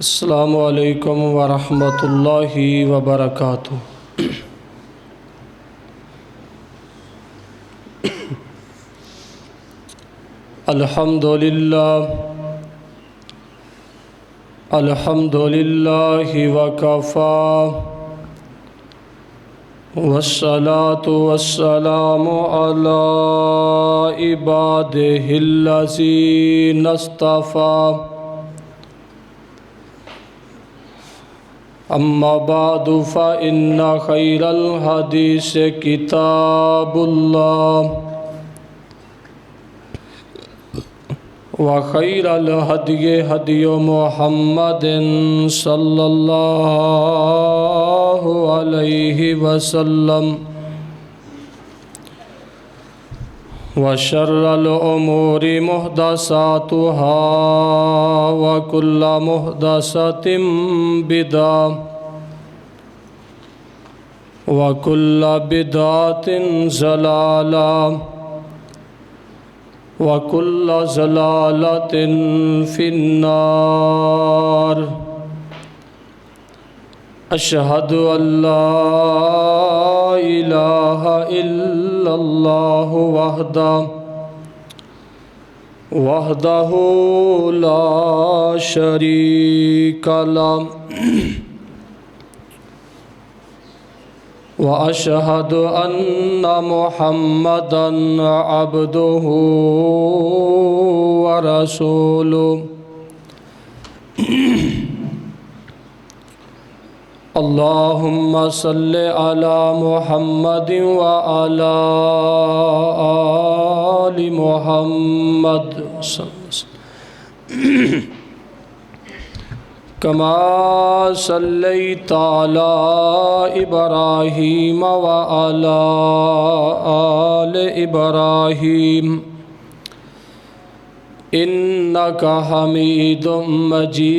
अस्सलामु अलैकुम वरहमतुल्लाहि वबरकातुहू। अल्हम्दुलिल्लाहि वकफ़ा वस्सलातु वस्सलामु अला इबादिहिल्लज़ीना इस्तफ़ा। अम्मा बादु फ़इन्ना खैरल हदीस किताबुल्लाह व खैरल हदि हदि मुहम्मदिन सल्लल्लाहु अलैहि वसल्लम व शर्रल उमूरि मुहदसातुहा व कुल्ल मुहदसतिम बिदा व कुल्ल बिदातिन ज़लाला व कुल्ल ज़लालतिन फिन्नार। अशहदु अल्ला इलाहा इल्लल्लाहु वहदहु ला शरीका लहु व अशहदु अन्ना मुहम्मदन अब्दुहु व रसूलुहु। अल्लाहुम्मा सल्लि अला मुहम्मदिन व अला आलि मुहम्मद कमा सल्लैता अला इब्राहीम व अला आलि इब्राहीम इन्नका हमीदुम मजीद।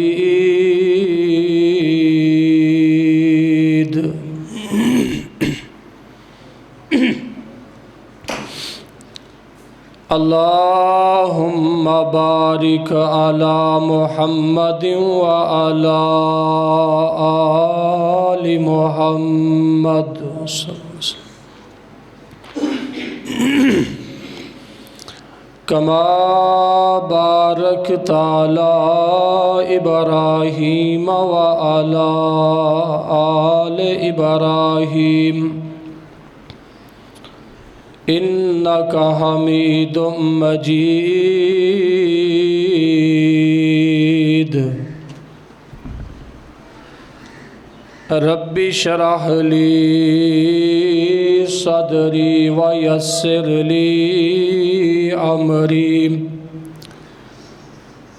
अल्लाहुम्मा बारिक अला मुहम्मदिन व अला आलि मुहम्मद कमा बारकता अला इब्राहीम व अला आलि इब्राहीम इन्नका हमीदुम मजीद। रब्बि शरह ली सदरी व यस्सिर ली अमरी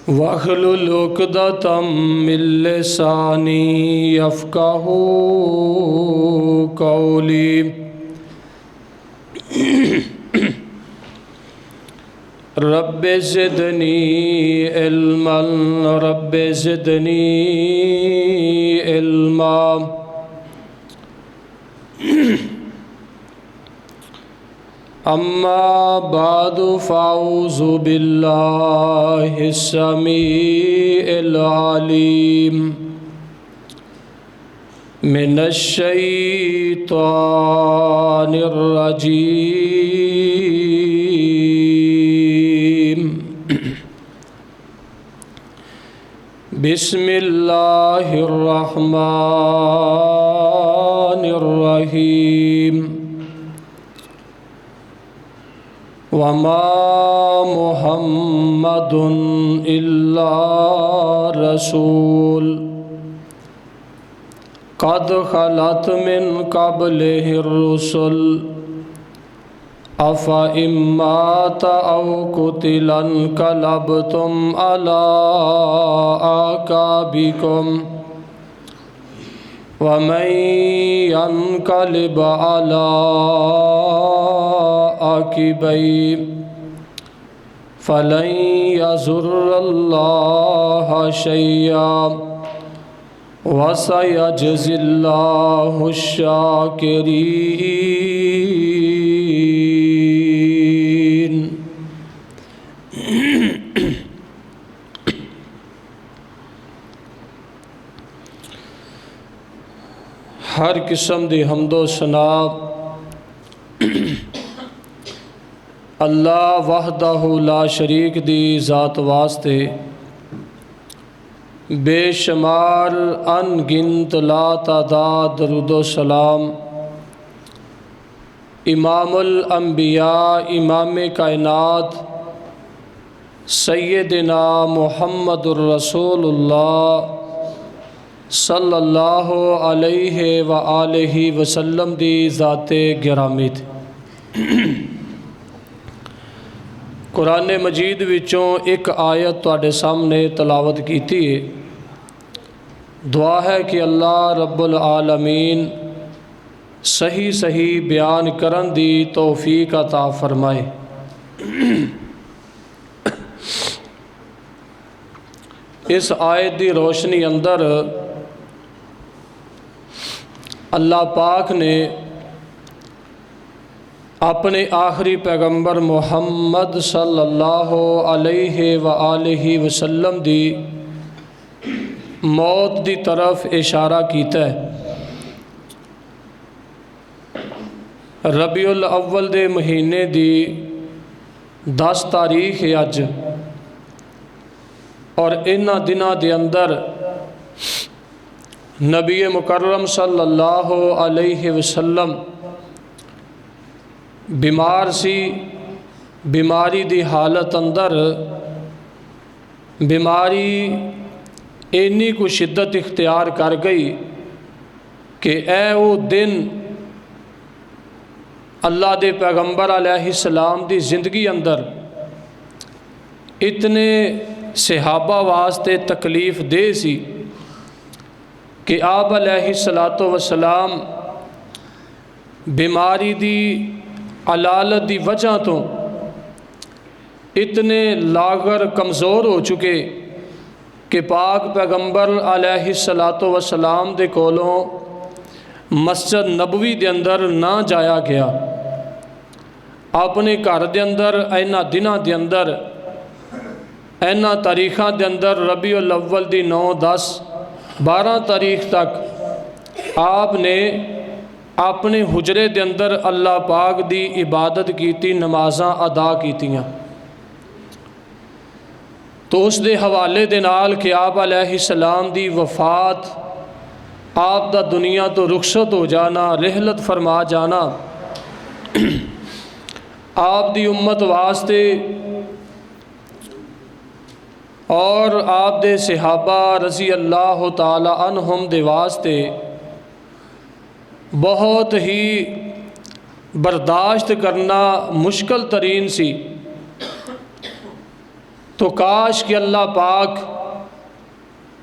वहलुल उक़दतम मिन लिसानी यफ़क़हू क़ौली। Rabbi ज़िदनी इल्मन rabbi ज़िदनी इल्मा। अम्मा बादु फ़अऊज़ु बिल्लाहि समीइल अलीम मिनश्शैतानिर रजीम। बिस्मिल्लाहिर रहमानिर रहीम। वमा मुहम्मदुन इल्ला रसूल क़द खलत मिन क़ब्लिहिर रुसुल अफ़ा इम्मात औ क़ुतिला इंक़लबतुम अला आक़ाबिकुम व मन यन्क़लिब अला आक़िबैहि फ़लन यज़ुर्रल्लाह शैय्या व सयजज़िल्लाहु शाकिरीन। हर किस्म दी हम्दो सना अल्लाह वहदहु ला शरीक दी ज़ात वास्ते बेशुमार अनगिनत ला तादाद दरूदो सलाम इमामुल अंबिया इमाम कायनात सैयदना मुहम्मदुर रसूलुल्लाह सल्लल्लाहु अलैहि व आलिहि वसल्लम दी ज़ाते गिरामी थी। कुरान मजीद विचों एक आयत तुहाडे सामने तलावत कीती है। दुआ है कि अल्लाह रब्बुल आलमीन सही सही बयान करन दी तौफीक अता फरमाए। इस आयत की रोशनी अंदर अल्लाह पाक ने अपने आखिरी पैगंबर मुहम्मद सल्लल्लाहु अलैहि व आलिहि वसल्लम दी मौत की तरफ इशारा किया है। रबीउल अव्वल दे महीने दी 10 तारीख है अज, और इन्हां दिनां दे अंदर नबी मुकर्रम सल्लल्लाहु अलैहि वसल्लम बीमार सी। बीमारी दी हालत अंदर बीमारी इन्नी को शिद्दत इख्तियार कर गई कि ए वो दिन अल्लाह दे पैगंबर अलैहिस्सलाम दी ज़िंदगी अंदर इतने सहाबा वास्ते तकलीफ़ दे सी कि आप अलैहिस्सलातो वसलाम बीमारी दी अलालत दी वजह तो इतने लागर कमज़ोर हो चुके कि पाक पैगंबर अलैहिस्सलातो वसलाम दे कोलों मस्जिद नबवी दे अंदर ना जाया गया। अपने घर दे अंदर इन्हां दिनां दे अंदर इन्हां तारीखां दे अंदर रबीउल अव्वल दी 9, 10, 12 तारीख तक आपने अपने हुजरे दे अंदर अल्लाह पाक दी इबादत की, नमाज़ां अदा कीतियां। तो उस दे हवाले दे नाल कि आप अलैहिस्सलाम दी वफ़ात, आप दा दुनिया तो रुखसत हो जाना, रहलत फरमा जाना, आप दी उम्मत वास्ते और आप दे सहाबा रज़ी अल्लाह ताला अन्हुम दे वास्ते बहुत ही बर्दाश्त करना मुश्किल तरीन सी। तो काश कि अल्लाह पाक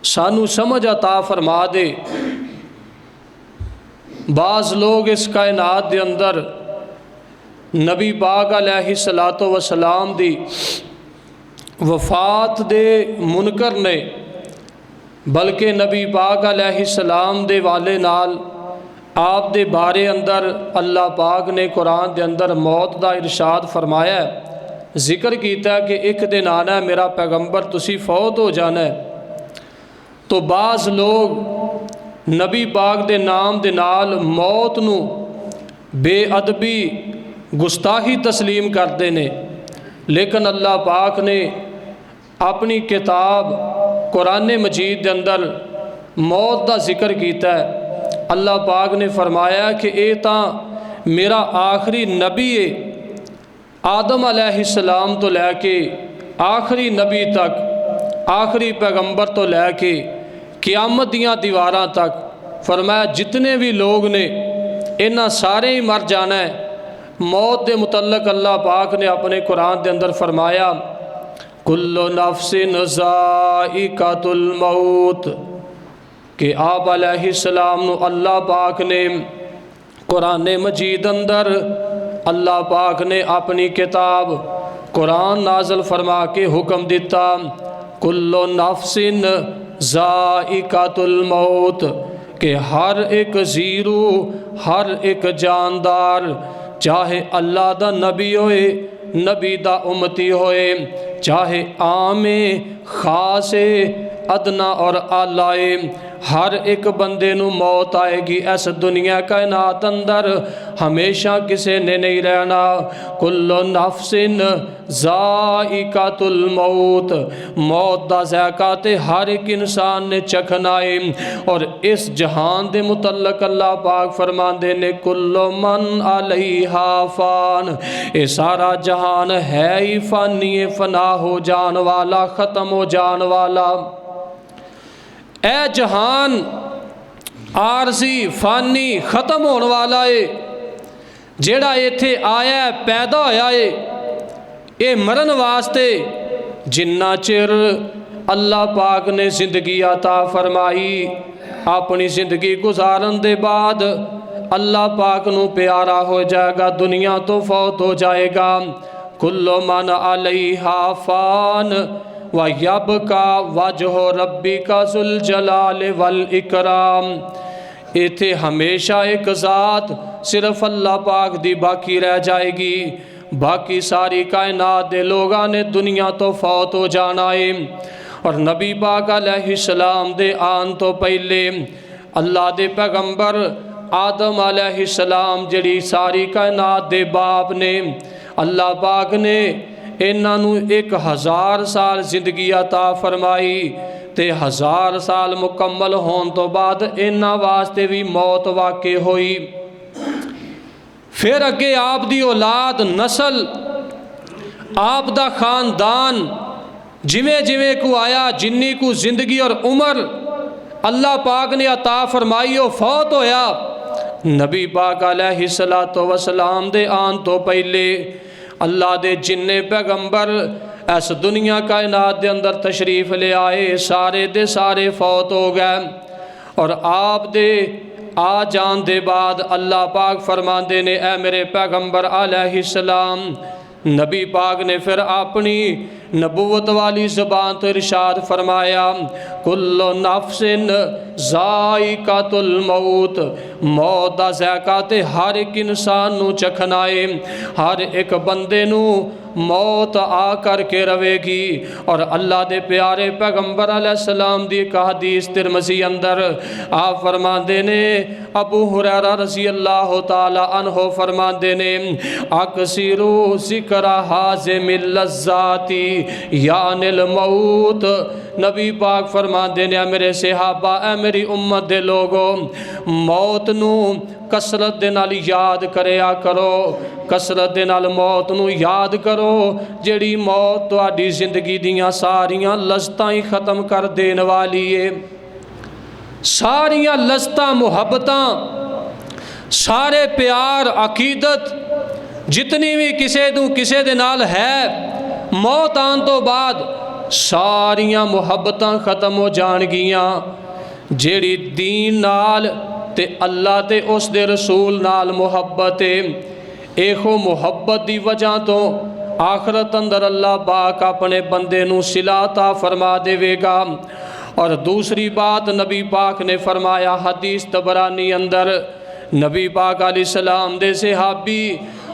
सानू समझ अता फरमा दे। बाज़ लोग इस कायनात दे अंदर नबी पाक अलैहिस्सलातो वसलाम दी वफ़ात दे मुनकर ने, बल्कि नबी पाक अलैहिस्सलाम दे वाले नाल आप दे बारे अंदर अल्लाह पाक ने कुरान दे अंदर मौत दा इरशाद फरमाया है। जिक्र किया कि एक दिन आना है मेरा पैगंबर, तुसी फौत हो जाना है। तो बाज़ लोग नबी पाक दे नाम दे नाल मौत नू बेअदबी गुस्ताही तस्लीम करते ने, लेकिन अल्लाह पाक ने अपनी किताब कुरान मजीद दे अंदर मौत का जिक्र किया है। अल्लाह पाक ने फरमाया कि ये तां मेरा आखिरी नबी है, आदम अलैहिस्सलाम तो लैके आखिरी नबी तक, आखिरी पैगंबर तो लैके क़यामत दियां दीवारां तक। फरमाया जितने भी लोग ने इन्हां सारे ही मर जाना है। मौत के मुतल्लक अल्लाह पाक ने अपने कुरान के अंदर फरमाया कुल्लु नफ्सिन ज़ाइक़ातुल मौत, कि आप अलैहिस्सलाम नु अल्लाह पाक ने कुरान मजीद अंदर अल्लाह पाक ने अपनी किताब कुरान नाज़िल फरमा के हुक्म दिता कुल्लु नफ्सिन ज़ाइक़ातुल मौत, कि हर एक ज़ीरू, हर एक जानदार, चाहे अल्लाह दा नबी होए, नबी दा उम्मती होए, चाहे आमे खासे अदना और आलाए, हर एक बंदे नू मौत आएगी। इस दुनिया कायनात अंदर हमेशा किसी ने नहीं रहना। कुल्लु नफ्सिन ज़ाइक़ातुल मौत, मौत दा ज़ायका ते हर एक इंसान ने चखना है। और इस जहान दे मुतल्लक अल्लाह पाक फरमांदे ने कुल्लु मन अलैहा फ़ान, ये सारा जहान है ही फ़ानी, फना हो जान वाला, ख़त्म हो जान वाला। ए जहान आरजी फानी ख़त्म होने वाला है। जेड़ा इत्थे आया पैदा होया है ये मरन वास्ते। जिन्ना चिर अल्लाह पाक ने जिंदगी अता फरमाई, अपनी ज़िंदगी गुजारन दे बाद अल्लाह पाक नू प्यारा हो जाएगा, दुनिया तो फौत हो जाएगा। कुल्लु मन अलैहा फ़ान व यबका वजह रब्बिका ज़ुल जलाल वल इकराम। इत्थे हमेशा एक ज़ात सिर्फ अल्लाह पाक दी बाकी रह जाएगी। बाकी सारी कायनात दे लोगां ने दुनिया तो फौत हो जाना है। और नबी पाक अलैहिस्सलाम दे आन तो पहले अल्लाह दे पैगंबर आदम अलैहिस्सलाम जिहड़ी सारी कायनात दे बाप ने, अल्लाह पाक ने इन्हां नू 1000 साल जिंदगी अता फरमाई ते 1000 साल मुकम्मल होने तो बाद इन्हां वास्ते भी मौत वाक़े हुई। फिर अगे आप दी औलाद नस्ल, आप दा खानदान जिमें जिमें को आया, जिन्नी को जिंदगी और उम्र अल्लाह पाक ने अता फरमाई वो फौत होया। नबी पाक अलैहिस्सलातु वस्सलाम दे आन तो पहले अल्लाह दे जिन्ने पैगंबर इस दुनिया कायनात दे अंदर तशरीफ़ ले आए, सारे दे सारे फौत हो गए। और आप दे आ जान दे बाद अल्लाह पाक फरमाते ने ए मेरे पैगंबर अलैहिस्सलाम, नबी पाक ने फिर अपनी नबूवत वाली ज़बान तो इरशाद फरमाया कुल्लु नफ्सिन ज़ाइक़ातुल मौत, मौत दा ज़ायका ते हर एक इंसान नू चखना है। हर एक बंदे नू मौत आ करके रवेगी। और अल्लाह दे प्यारे पैगंबर अलैहिस्सलाम दी एक हदीस तिरमिज़ी अंदर आप फरमाते ने, अबू हुरैरा रज़ी अल्लाह ताला अन्हो फरमाते ने अक्सिरू ज़िक्र हाज़िमिल लज़्ज़ाती यानिल मौत। नबी पाक फरमाते ने मेरे सहाबा, ए मेरी उम्मत दे लोगों, मौत नू कसरत दे नाल याद करया करो, कसरत दे नाल मौत नू याद करो, जिहड़ी मौत तुहाडी जिंदगी दियां सारियां लज़्ज़तां ही ख़त्म कर देन वाली है। सारियां लज़्ज़तां, मुहब्बतां, सारे प्यार, अकीदत जितनी भी किसे दे नाल है, मौत आन तो बाद सारियां मुहब्बतां ख़त्म हो जाणगियां। जिहड़ी दीन नाल ते अल्लाह ते उस दे रसूल नाल मुहब्बत है, एहो मुहब्बत दी वजह तो आखरत अंदर अल्लाह पाक अपने बंदे नू सिलाता फरमा देवेगा। और दूसरी बात नबी पाक ने फरमाया हदीस तबरानी अंदर, नबी पाक अलैहिस्सलाम दे सहाबी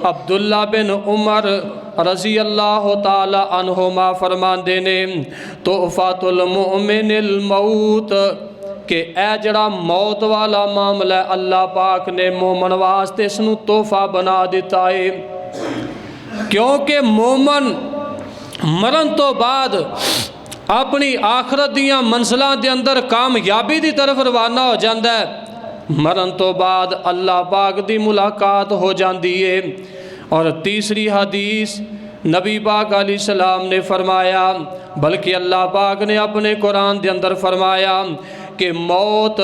अब्दुल्ला बिन उमर रज़ी अल्लाह ताला अन्हुमा फरमांदे ने तोहफ़ातुल मुमिनिल मौत, कि ए जड़ा मौत वाला मामला अल्लाह पाक ने मोमन वास्ते इसनू तोहफा बना दिता है। क्योंकि मोमन मरण तो बाद अपनी आखरत दियां मंजिलां दे अंदर कामयाबी दी तरफ रवाना हो जाता है। मरण तो बाद अल्लाह पाक दी मुलाकात हो जाती है। और तीसरी हदीस नबी पाक अलैहिस्सलाम ने फरमाया, बल्कि अल्लाह पाक ने अपने कुरान के अंदर फरमाया कि मौत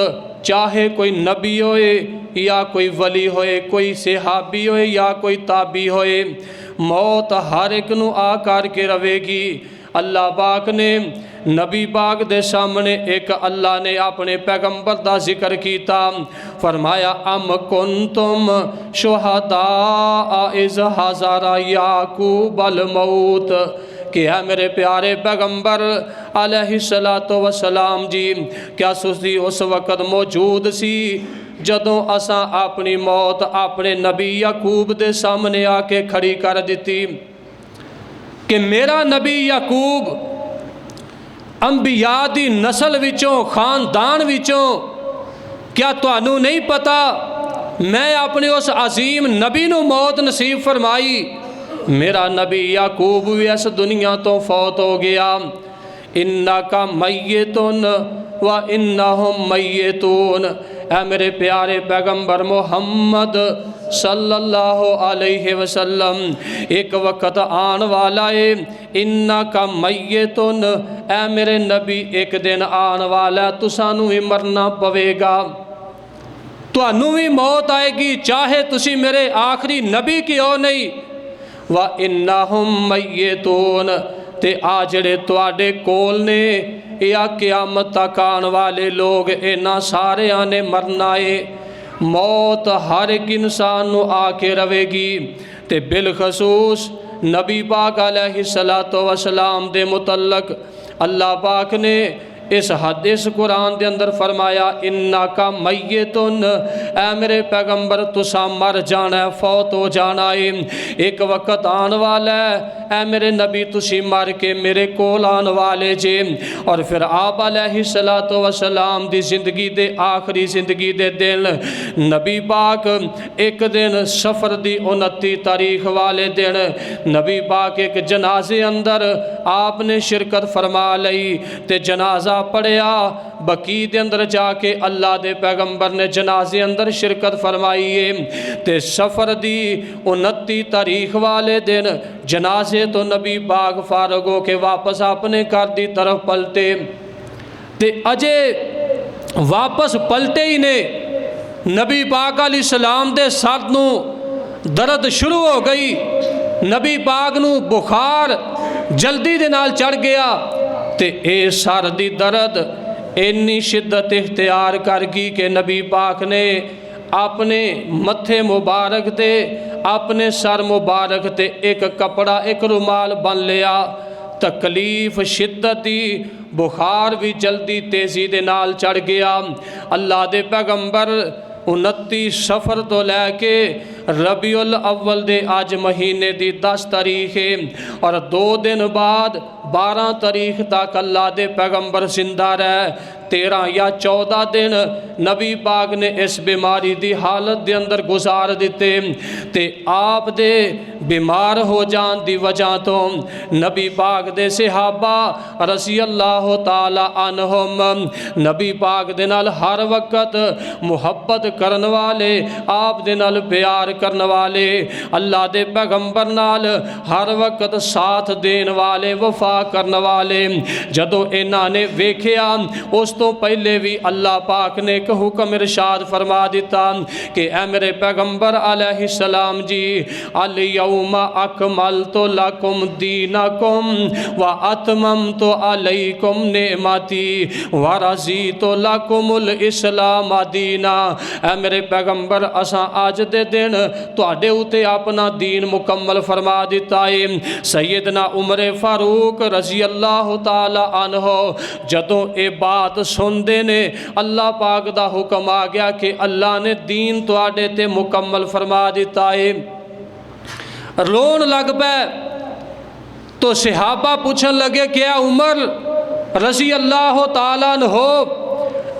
चाहे कोई नबी होए या कोई वली होए, कोई सहाबी होए या कोई ताबी होए, मौत हर एक नू आ करके रवेगी। अल्लाह पाक ने नबी पाक दे सामने एक अल्लाह ने अपने पैगंबर दा जिक्र किया, फरमाया अम कुंतुम शुहदा इज़ हज़रा याकूबल मौत, कि है मेरे प्यारे पैगंबर अलैहिस्सलातु वस्सलाम जी, क्या तुसी उस वक़्त मौजूद सी जदों असां अपनी मौत अपने नबी याकूब दे सामने आके खड़ी कर दी कि मेरा नबी याकूब अंबिया दी नस्ल विचों खानदान विचों क्या तुहानू नहीं पता मैं अपने उस अजीम नबी नू मौत नसीब फरमाई। मेरा नबी याकूब भी इस दुनिया तो फौत हो गया। इन्ना का मैयतुन व इन्नहुम मैयतून। ऐ मेरे प्यारे पैगंबर मोहम्मद सल्लल्लाहु अलैहि वसल्लम, एक वक्त आन वाला है। इन्ना का मैयतुन, ऐ मेरे नबी एक दिन आन वाला, तुसानू भी मरना पवेगा, तुहानू भी मौत आएगी, चाहे तुसी मेरे आखिरी नबी क्यों नहीं। व इन्नहुम मैयतून, ते आ जिहड़े तुहाडे कोल ने या क़यामत तक आने वाले लोग, इन्हां सारियां ने मरना है। मौत हर एक इंसान नू आके रवेगी। ते बिलखसूस नबी पाक अलैहिस्सलातु वस्सलाम दे मुतल्लक अल्लाह पाक ने इस हदीस कुरान के अंदर फरमाया, इन्ना का मैयतुन, ऐ मेरे पैगंबर तुसा मर जाना है, फौत हो जाना है, एक वक्त आने वाला है, ऐ मेरे नबी तुसी मर के मेरे कोल आने वाले जे। और फिर आप अलैहिस्सलातु वस्सलाम दी जिंदगी दे आखिरी जिंदगी दे दिन नबी पाक एक दिन सफ़र दी 29 तारीख वाले दिन नबी पाक एक जनाजे अंदर आपने शिरकत फरमा लई। ते जनाजा पढ़िया बकी दे अंदर जाके अल्लाह दे पैगंबर ने जनाजे अंदर शिरकत फरमाई है। ते सफ़र दी 29 तारीख वाले दिन जनाजे तो नबी पाक फारग हो के वापस अपने घर की तरफ पलटे। ते अजे वापस पलटे ही ने नबी पाक अलैहिस्सलाम दे सर नू दर्द शुरू हो गई। नबी पाक नू बुखार जल्दी दे नाल चढ़ गया। ते ए सर दी दर्द इन्नी शिद्दत इख्तियार कर गई कि नबी पाक ने अपने मत्थे मुबारक ते अपने सर मुबारक ते एक कपड़ा एक रुमाल बन लिया। तकलीफ शिद्दत दी बुखार भी जल्दी तेज़ी दे नाल चढ़ गया। अल्लाह दे पैगंबर 29 सफ़र तो लैके रबीउल अव्वल दे अज महीने दी 10 तारीख है और 2 दिन बाद 12 तारीख तक अल्लाह दे पैगंबर जिंदा रहे। 13 या 14 दिन नबी पाक ने इस बीमारी दी हालत दे अंदर गुजार दिते। ते आप दे बीमार हो जान दी वजह तो नबी पाक दे सहाबा रज़ी अल्लाह ताला अन्हुम नबी पाक दे नाल हर वक्त मुहब्बत करन वाले, आप दे नाल प्यार करन वाले, अल्लाह दे पैगंबर नाल हर वक्त साथ देन वाले, वफा करन वाले, जदों इन्हां ने वेखिया उस तो पहले भी अल्लाह पाक ने एक हुक्म इरशाद फरमा दिता कि ऐ मेरे पैगंबर अलैहिस्सलाम जी, अल यौमा अकमलतु लकुम दीनकुम व अतममतु अलैकुम नेमती व रज़ीतु लकुमुल इस्लाम दीना। ऐ मेरे पैगंबर असां अज दे दिन तुहाडे उते अपना दीन मुकम्मल फरमा दिता है। सैयदना उमर फारूक रज़ी अल्लाह ताला अन्हो जदों ये बात सुनते ने अल्लाह पाक दा हुक्म आ गया कि अल्लाह ने दीन तुहाडे ते मुकम्मल फरमा दिता है। रोन लग पे तो सहाबा पूछन लगे क्या उमर रज़ी अल्लाह ताला अन्हो,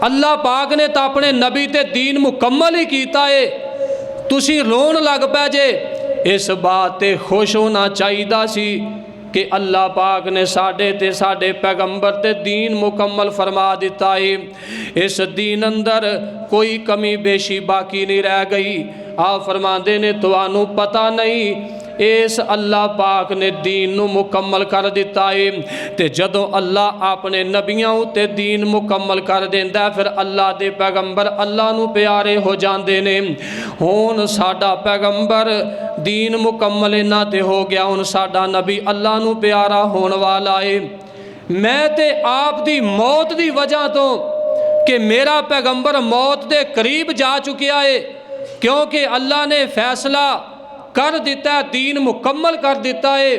अल्लाह पाक ने तो अपने नबी ते दीन मुकम्मल ही किया है, तुसी रोन लग पै जे। इस बात ते खुश होना चाहिए सी कि अल्लाह पाक ने साडे ते साडे पैगंबर ते दीन मुकम्मल फरमा दिता है। इस दीन अंदर कोई कमी बेशी बाकी नहीं रह गई। आप फरमाते ने तुहानू पता नहीं इस अल्लाह पाक ने दीन नू मुकम्मल कर दिता है। ते जदों अल्लाह अपने नबियां उत्ते दीन मुकम्मल कर देंदा फिर अल्लाह दे पैगंबर अल्लाह नू प्यारे हो जाते ने। हुण साडा पैगंबर दीन मुकम्मल इन्हां ते हो गया, हुण साडा नबी अल्लाह नू प्यारा होने वाला है। मैं ते आप दी मौत दी वजह तो कि मेरा पैगंबर मौत दे करीब जा चुकिया है, क्योंकि अल्लाह ने फैसला कर दिता, दीन मुकम्मल कर दिता है।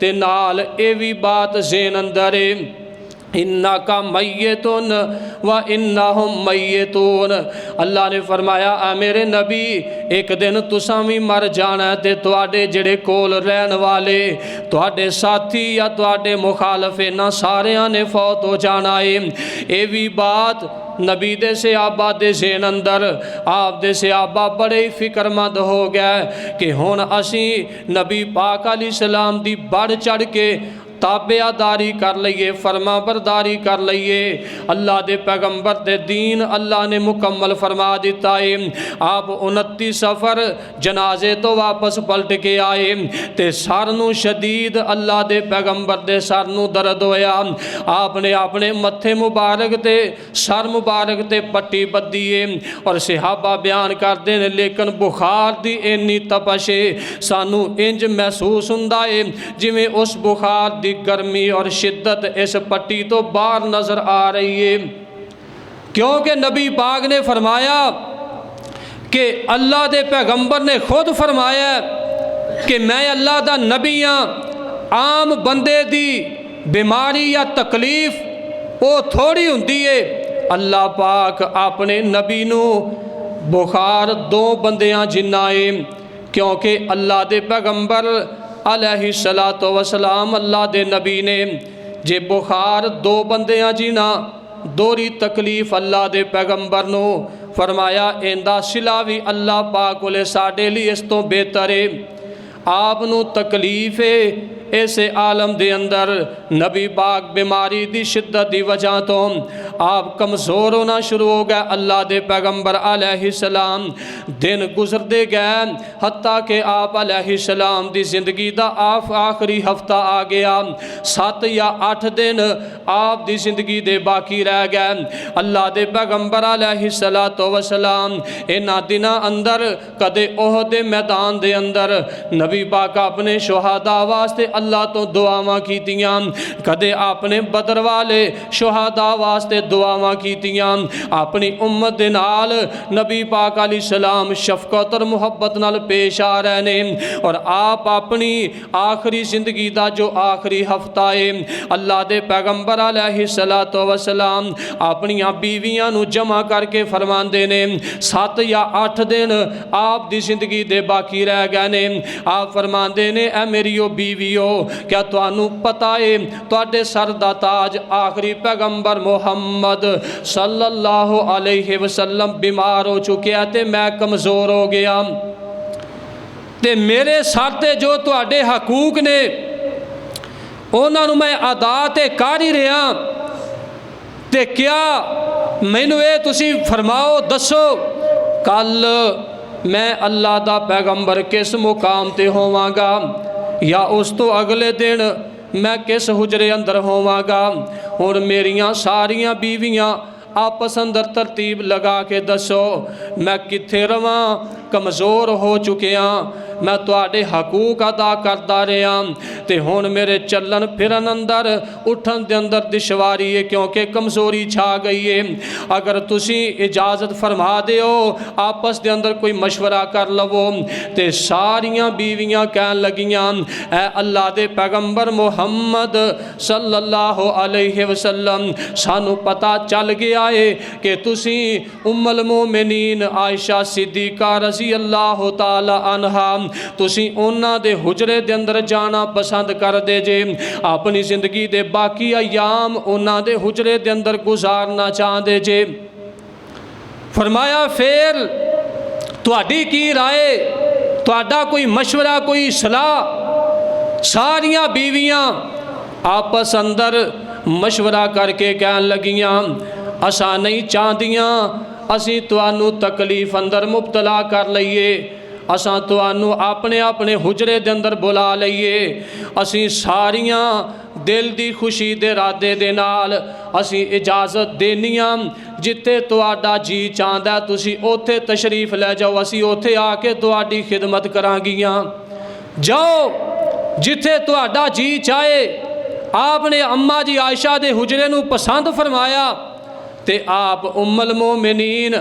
ते नाल ये भी बात ज़हन अंदर है इन्ना का मैयतुन व इन्नहुम मैयतून। अल्लाह ने फरमाया आ मेरे नबी एक दिन तुसां भी मर जाना ते तुहाडे जिहड़े कोल रहन वाले तुहाडे साथी या तुहाडे मुखालफ इन्हां सारियां ने फौत हो जाना है। ये भी बात नबी दे सहाबा दे ज़हन अंदर आप दे सहाबा बड़े ही फिक्रमंद हो गए कि हुण असी नबी पाक अलैहिस्सलाम दी बढ़ चढ़ के ताबेदारी कर लईए, फरमा बरदारी कर लईए। अल्लाह दे पैगंबर दे दीन अल्लाह ने मुकम्मल फरमा दिता है। आप 29 सफ़र जनाजे तो वापस पलट के आए ते सर नूं शदीद अल्लाह दे पैगंबर दे सर नूं दर्द होया। आपने अपने मत्थे मुबारक ते सर मुबारक ते पट्टी बद्धी है और सहाबा बयान करते हैं लेकिन बुखार दी इन्नी तपश है सानू इंज महसूस हुंदा है जिवें उस बुखार दी गर्मी और शिद्दत इस पट्टी तो बाहर नज़र आ रही है। क्योंकि नबी पाक ने फरमाया कि अल्लाह दे पैगंबर ने खुद फरमाया कि मैं अल्लाह दा नबी हाँ। आम बंदे दी बीमारी या तकलीफ वो थोड़ी हुंदी है। अल्लाह पाक अपने नबी नू बुखार दो बंदियां जिन्ना है क्योंकि अल्लाह दे पैगंबर अलैहिस्सलातु वस्सलाम अल्लाह दे नबी ने जे बुखार दो बंदियां जीना दोहरी तकलीफ अल्लाह दे पैगंबर नू फरमाया इंदा सिला भी अल्लाह पाक कोले साडे लिए इस तो बेहतर है। आप नू तकलीफ है इस आलम दे अंदर नबी पाक बीमारी दी शिद्दत दी वजह तो आप कमज़ोर होना शुरू हो गए। अल्लाह दे पैगंबर अलैहिस्सलाम दिन गुजरते गए हत्ता कि आप अलैहिस्सलाम दी ज़िंदगी दा आखिरी हफ्ता आ गया। 7 या 8 दिन आप दी ज़िंदगी दे बाकी रह गए। अल्लाह दे पैगंबर अलैहिस्सलातु वस्सलाम इन्हां दिनां अंदर कदे ओहद दे मैदान दे अंदर नबी पाक अपने शुहदा वास्ते अल्लाह तो दुआवां कीतियां, कदे आपने बदर वाले शुहदा वास्ते दुआवां कीतियां। अपनी उम्मत दे नाल नबी पाक अलैहिस्सलाम शफकत और मुहब्बत नाल पेश आ रहे ने और आप अपनी आखिरी जिंदगी का जो आखिरी हफ्ता है अल्लाह दे पैगंबर अलैहिस्सलातु वस्सलाम अपनियां बीवियां नू जमा करके फरमांदे ने 7 या 8 दिन आप दी जिंदगी दे बाकी रह गए ने। आप फरमांदे ने ऐ मेरियो बीवियो क्या तुहानू पता है तुहाडे सर दा ताज आखिरी पैगंबर मुहम्मद सल्लल्लाहु अलैहि वसल्लम बीमार हो चुके ते मैं कमज़ोर हो गया ते मेरे सर ते जो तुहाडे हकूक ने उन्हां नू मैं अदा ते कर ही रहा ते क्या मैनू ये तुसी फरमाओ दसो कल मैं अल्लाह दा पैगंबर किस मुकाम ते होवांगा या उस तो अगले दिन मैं किस हुजरे अंदर होवांगा। हुण मेरियां सारियां बीवियां आपस अंदर तरतीब लगा के दसो मैं कित्थे रवां, कमज़ोर हो चुके हाँ, मैं तुहाडे हकूक अदा करता रहा ते हुण मेरे चलन फिरन अंदर उठन दे अंदर दिशवारी है क्योंकि कमज़ोरी छा गई है। अगर तुसी इजाज़त फरमा दिओ आपस दे अंदर कोई मशवरा कर लवो ते सारियां बीवियां कहन लगियां ऐ अल्लाह दे पैगंबर मुहम्मद सल्लल्लाहु अलैहि वसल्लम सानू पता चल गया है कि तुसी उम्मुल मोमिनीन आयशा सिद्दीका रज़ी अल्लाह ताला अन्हा तुसी उन्हां दे हुजरे दे अंदर जाना पसंद कर दे जे, अपनी जिंदगी दे बाकी अयाम उन्हां दे हुजरे दे अंदर गुजारना चाहते जे। फरमाया फिर तुहाडी की राय, तुहाडा कोई मशवरा कोई सलाह। सारियां बीवियां आपस अंदर मशवरा करके कहन लगियां असा नहीं चाहदियां असी तुहानू तकलीफ अंदर मुबतला कर लईए, असा तुहानू अपने अपने हुजरे दे अंदर बुला लईए, असी सारियां दिल दी खुशी दे इरादे दे नाल असी इजाज़त देनियां जिथे तुहाडा जी चाहता तुसी ओथे तशरीफ लै जाओ, असी ओथे आके तुहाडी खिदमत करांगियां। जाओ जिथे तुहाडा जी चाहे। आपने अम्मा जी आयशा दे हुजरे नू पसंद फरमाया ते आप उम्मुल मोमिनीन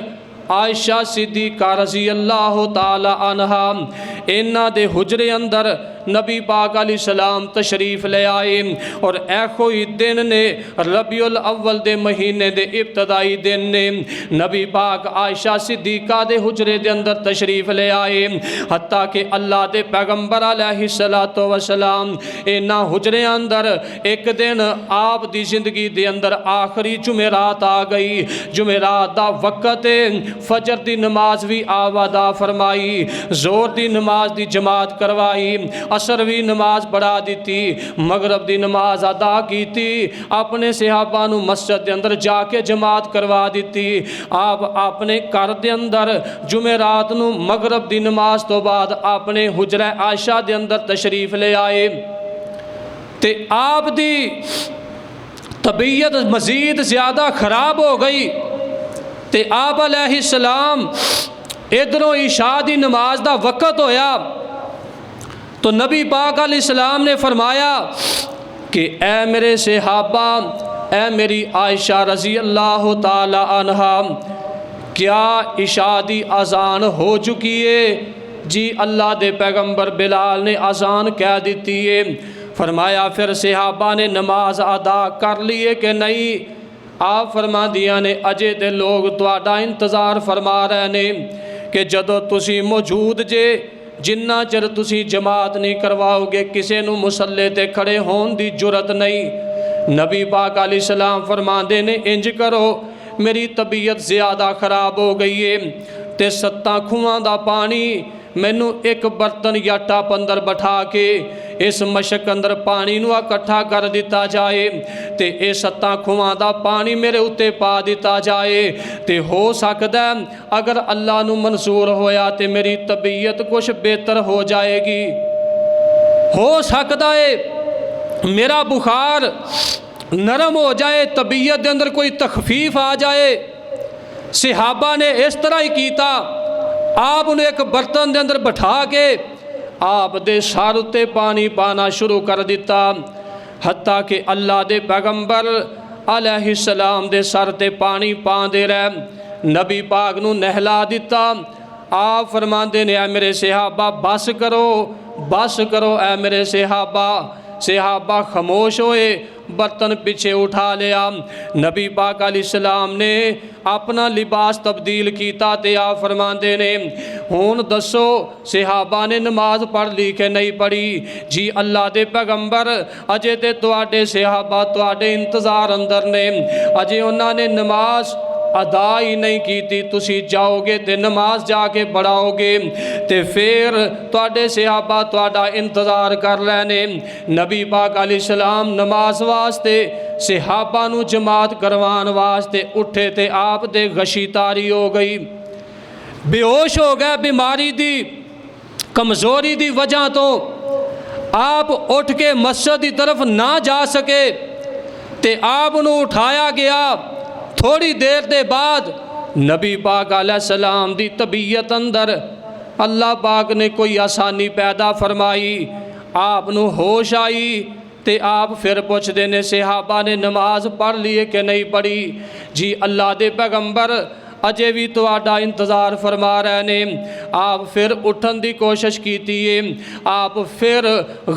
आयशा सिद्दीका रज़ी अल्लाह ताला अन्हा इन्हां दे हुजरे अंदर नबी पाक अलैहिस्सलाम तशरीफ़ ले आए और ऐखो ही दिन ने रबीउल अव्वल दे महीने दे इब्तदाई दिन ने नबी पाक आयशा सिद्दीक़ा दे हुजरे दे अंदर तशरीफ़ ले आए। हत्ता कि अल्लाह दे पैगंबर अलैहिस्सलातो वस्सलाम इन्हां हुजरे अंदर एक दिन आप दी जिंदगी दे अंदर आखिरी जुमेरात आ गई। जुमेरात दा वक़्त फजर दी नमाज भी आप अदा फरमाई, जोर दी नमाज दी जमात करवाई, असर भी नमाज पढ़ा दी, मगरब दी नमाज अदा की, अपने सहाबा नू मस्जिद के अंदर जाके जमात करवा दी। आप अपने घर के अंदर जुमेरात नू मगरब दी नमाज तो बाद अपने हुजरा आयशा के अंदर तशरीफ़ ले आए ते आप दी तबीयत मज़ीद ज़्यादा ख़राब हो गई ते आप अलैहिस्सलाम इधरों इशा दी नमाज दा वक़्त होया तो नबी पाक अलैहिस्सलाम ने फरमाया कि ऐ मेरे सहाबा, ऐ मेरी आयशा रज़ी अल्लाह ताला अन्हा, क्या इशा दी अज़ान हो चुकी है? जी अल्लाह दे पैगंबर बिलाल ने अज़ान कह दी है। फरमाया फिर सहाबा ने नमाज अदा कर ली है कि नहीं? आप फरमा दिया ने अजे दे लोग तुहाडा इंतज़ार फरमा रहे ने कि जदों तुसी मौजूद जे जिन्ना चਿਰ तुसी जमात नहीं करवाओगे किसी नू मुसल्ले ते खड़े होने की जुरत नहीं। नबी पाक अलैहिस्सलाम फरमाते ने इंज करो, मेरी तबीयत ज़्यादा ख़राब हो गई है ते 7 खूहां दा पानी मैनू एक बर्तन या टप अंदर बैठा के इस मशक अंदर पानी नू इकट्ठा कर दिता जाए ते ये 7 खूहां दा पानी मेरे उत्ते पा दिता जाए ते हो सकता अगर अल्लाह नू मंजूर होया ते मेरी तबीयत कुछ बेहतर हो जाएगी। हो सकता है मेरा बुखार नरम हो जाए, तबीयत के अंदर कोई तखफीफ आ जाए। सहाबा ने इस तरह ही किया। आपने एक बर्तन के अंदर बैठा के आप दे सर उत्ते पानी पाना शुरू कर दिता। हत्ता कि अल्लाह दे पैगंबर अलैहिस्सलाम दे सर ते पानी पाते रहे। नबी पाक नू नहला दिता। आप फरमाते ने ऐ मेरे सहाबा बस करो, बस करो ऐ मेरे सहाबा। सहाबा खामोश होए, बर्तन पीछे उठा लिया। नबी पाक अलैहिस्सलाम ने अपना लिबास तब्दील किया ते आप फरमाते ने हुण दसो सहाबा ने नमाज पढ़ ली कि नहीं पढ़ी? जी अल्लाह दे पैगंबर अजे ते तुहाडे सहाबा तुहाडे इंतज़ार अंदर ने, अजे उन्होंने नमाज अदा ही नहीं की। तुसी जाओगे तो नमाज जाके पढ़ाओगे तो फिर तुहाडे सहाबा तुहाडा इंतज़ार कर लेने। नबी पाक अलैहिस्सलाम नमाज वास्ते सहाबा नू जमात करवान वास्ते उठे तो आप दे गशी तारी हो गई, बेहोश हो गए। बीमारी दी कमज़ोरी दी वजह तो आप उठ के मस्जिद की तरफ ना जा सके तो आपनू उठाया गया। थोड़ी देर के बाद नबी पाक अलैहिस्सलाम दी तबीयत अंदर अल्लाह पाक ने कोई आसानी पैदा फरमाई, आपनू होश आई ते आप फिर पूछते ने सहाबा ने नमाज पढ़ ली है कि नहीं पढ़ी? जी अल्लाह दे पैगंबर अजे भी तुहाडा इंतज़ार फरमा रहे ने। आप फिर उठन की कोशिश की, आप फिर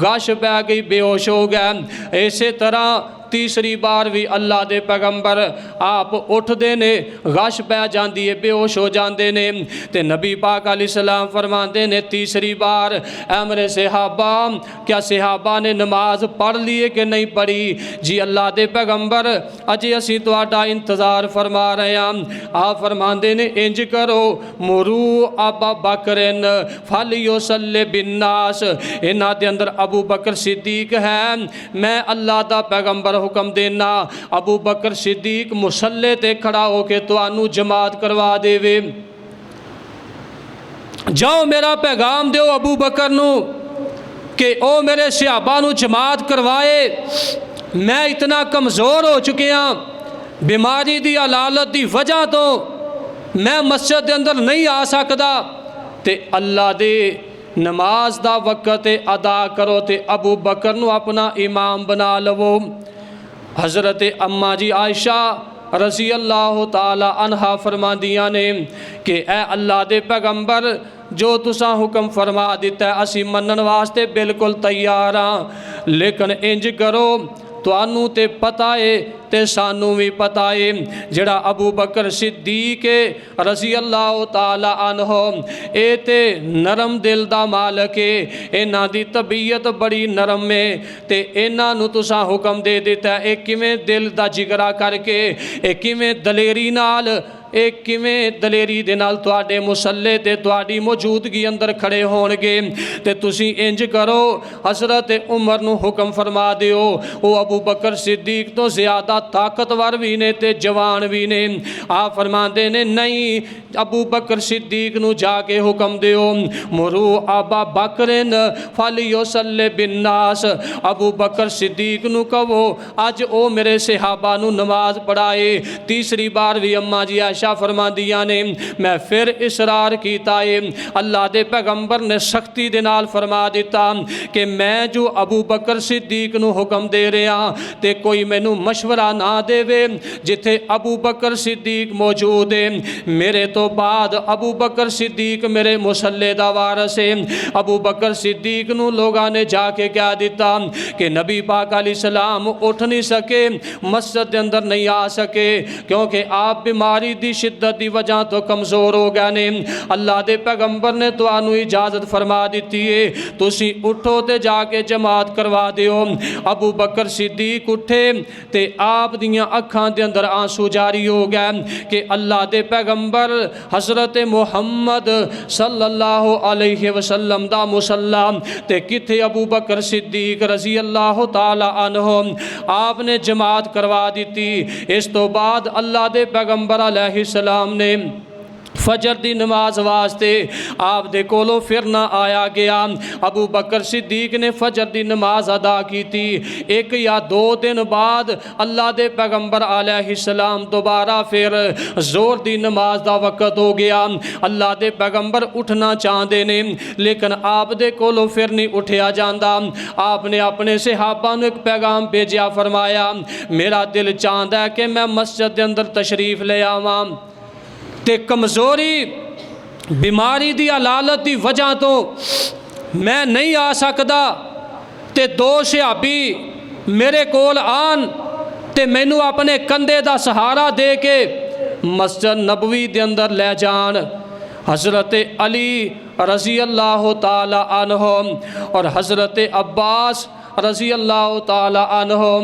गश पै गई, बेहोश हो गए। इस तरह तीसरी बार भी अल्लाह दे पैगंबर आप उठते ने, गश पै जाती है, बेहोश हो जाते ने। ते नबी पाक अलैहिस्सलाम फरमाते ने तीसरी बार ऐ मेरे सहाबा, क्या सहाबा ने नमाज पढ़ ली है कि नहीं पढ़ी? जी अल्लाह दे पैगंबर अजे असी तुहाडा इंतज़ार फरमा रहे हैं। आप फरमाते ने इंज करो, मुरू अबा बकरन फलयुसल्लि बिन्नास। इन्हां दे अंदर अबू बकर सिद्दीक है। मैं अल्लाह दा पैगंबर हुक्म देना अबू बकर सिद्दीक मुसल्ले ते खड़ा होके तुहानू जमात करवा देवे। जाओ मेरा पैगाम दो अबू बकर नू कि ओ मेरे सहाबा नू जमात करवाए। मैं इतना कमज़ोर हो चुके हाँ, बीमारी दी अलालत दी वजह तो मैं मस्जिद के अंदर नहीं आ सकता। ते अल्लाह दे नमाज दा वक़्त अदा करो ते अबू बकर नू अपना इमाम बना लवो। हज़रत अम्मा जी आयशा रज़ी अल्लाह ताला अन्हा फरमांदियां ने कि ए अल्लाह दे पैगंबर जो तुसा हुक्म फरमा दिता है असी मनन वास्ते बिल्कुल तैयार हाँ, लेकिन इंज करो तुहानू ते पता है ते सानू भी पता है जिहड़ा अबू बकर सिद्दीक रज़ी अल्लाह ताला अन्हो ए ते नरम दिल दा मालक है, इन्हां दी तबीयत बड़ी नरम है ते इन्हां नू तुसा हुक्म दे दिता है किवें दिल दा जिगरा करके किवें दलेरी नाल किवें दलेरी दे नाल तुहाडे मुसल्ले ते तुहाडी मौजूदगी अंदर खड़े होणगे ते तुसी इंज करो हज़रत उमर नू हुक्म फरमा दिओ, वो अबू बकर सिद्दीक तो ज़्यादा ताकतवर भी ने ते जवान भी ने। आप फरमाते ने नहीं अबू बकर सिद्दीक नू जाके हुक्म दिओ मुरू अबा बकरन फलियुसल्लि बिन्नास, अबू बकर सिद्दीक नू कहो अज ओ मेरे सहाबा नू नमाज पढ़ाए। तीसरी बार भी अम्मा जी आयशा फरमांदियां ने मैं फिर इसरार कीता है, अल्लाह दे पैगंबर ने सख्ती दे नाल फरमा दिता कि मैं जो अबू बकर सिद्दीक नू हुक्म दे रहा ते कोई मैनू मशवरा ना देवे, जिथे अबू बकर सिद्दीक मौजूद है मेरे तो बाद अबू बकर सिद्दीक मेरे मुसल्ले दा वारस है। अबू बकर सिद्दीक नू लोगां ने जाके क्या दिता कि नबी पाक अलैहिस्सलाम उठ नहीं सके, मस्जिद के अंदर नहीं आ सके क्योंकि आप बीमारी दी शिद्दत की वजह तो कमज़ोर हो गए ने। अल्लाह के पैगंबर ने तुहानू इजाज़त फरमा दी है तुसी उठो तो जाके जमात करवा दिओ। अबू बकर सिद्दीक उठे तो आप दियां अखां दे अंदर आंसू जारी हो गए कि अल्लाह के पैगंबर हज़रत मुहम्मद सल्लल्लाहु अलैहि वसल्लम दा मुसल्ला ते किथे अबू बकर सिद्दीक रज़ी अल्लाह ताला अन्हो आपने जमात करवा दी। इस तो बाद अल्लाह के पैगंबर अलैहिस्सलाम ने फजर दी नमाज वास्ते आप दे कोलों फिर ना आया गया। अबू बकर सिद्दीक ने फजर दी नमाज अदा की थी। एक या दो दिन बाद अल्लाह दे पैगंबर अलैहिस्सलाम दोबारा फिर जोर दी नमाज दा वक़्त हो गया। अल्लाह दे पैगंबर उठना चाहते ने लेकिन आप दे कोलों फिर नहीं उठया जाता। आपने अपने सहाबा नूं एक पैगाम भेजा, फरमाया मेरा दिल चाहता है कि मैं मस्जिद के अंदर तशरीफ ले आवां ते कमज़ोरी बीमारी दी अलालत की वजह तो मैं नहीं आ सकता ते दो सहाबी मेरे कोल आन ते मैनू अपने कंधे दा सहारा दे के मस्जिद नबवी दे अंदर ले जान। हज़रत अली रज़ी अल्लाह ताला अन्हो और हज़रत अब्बास रज़ी अल्लाह ताला अन्हो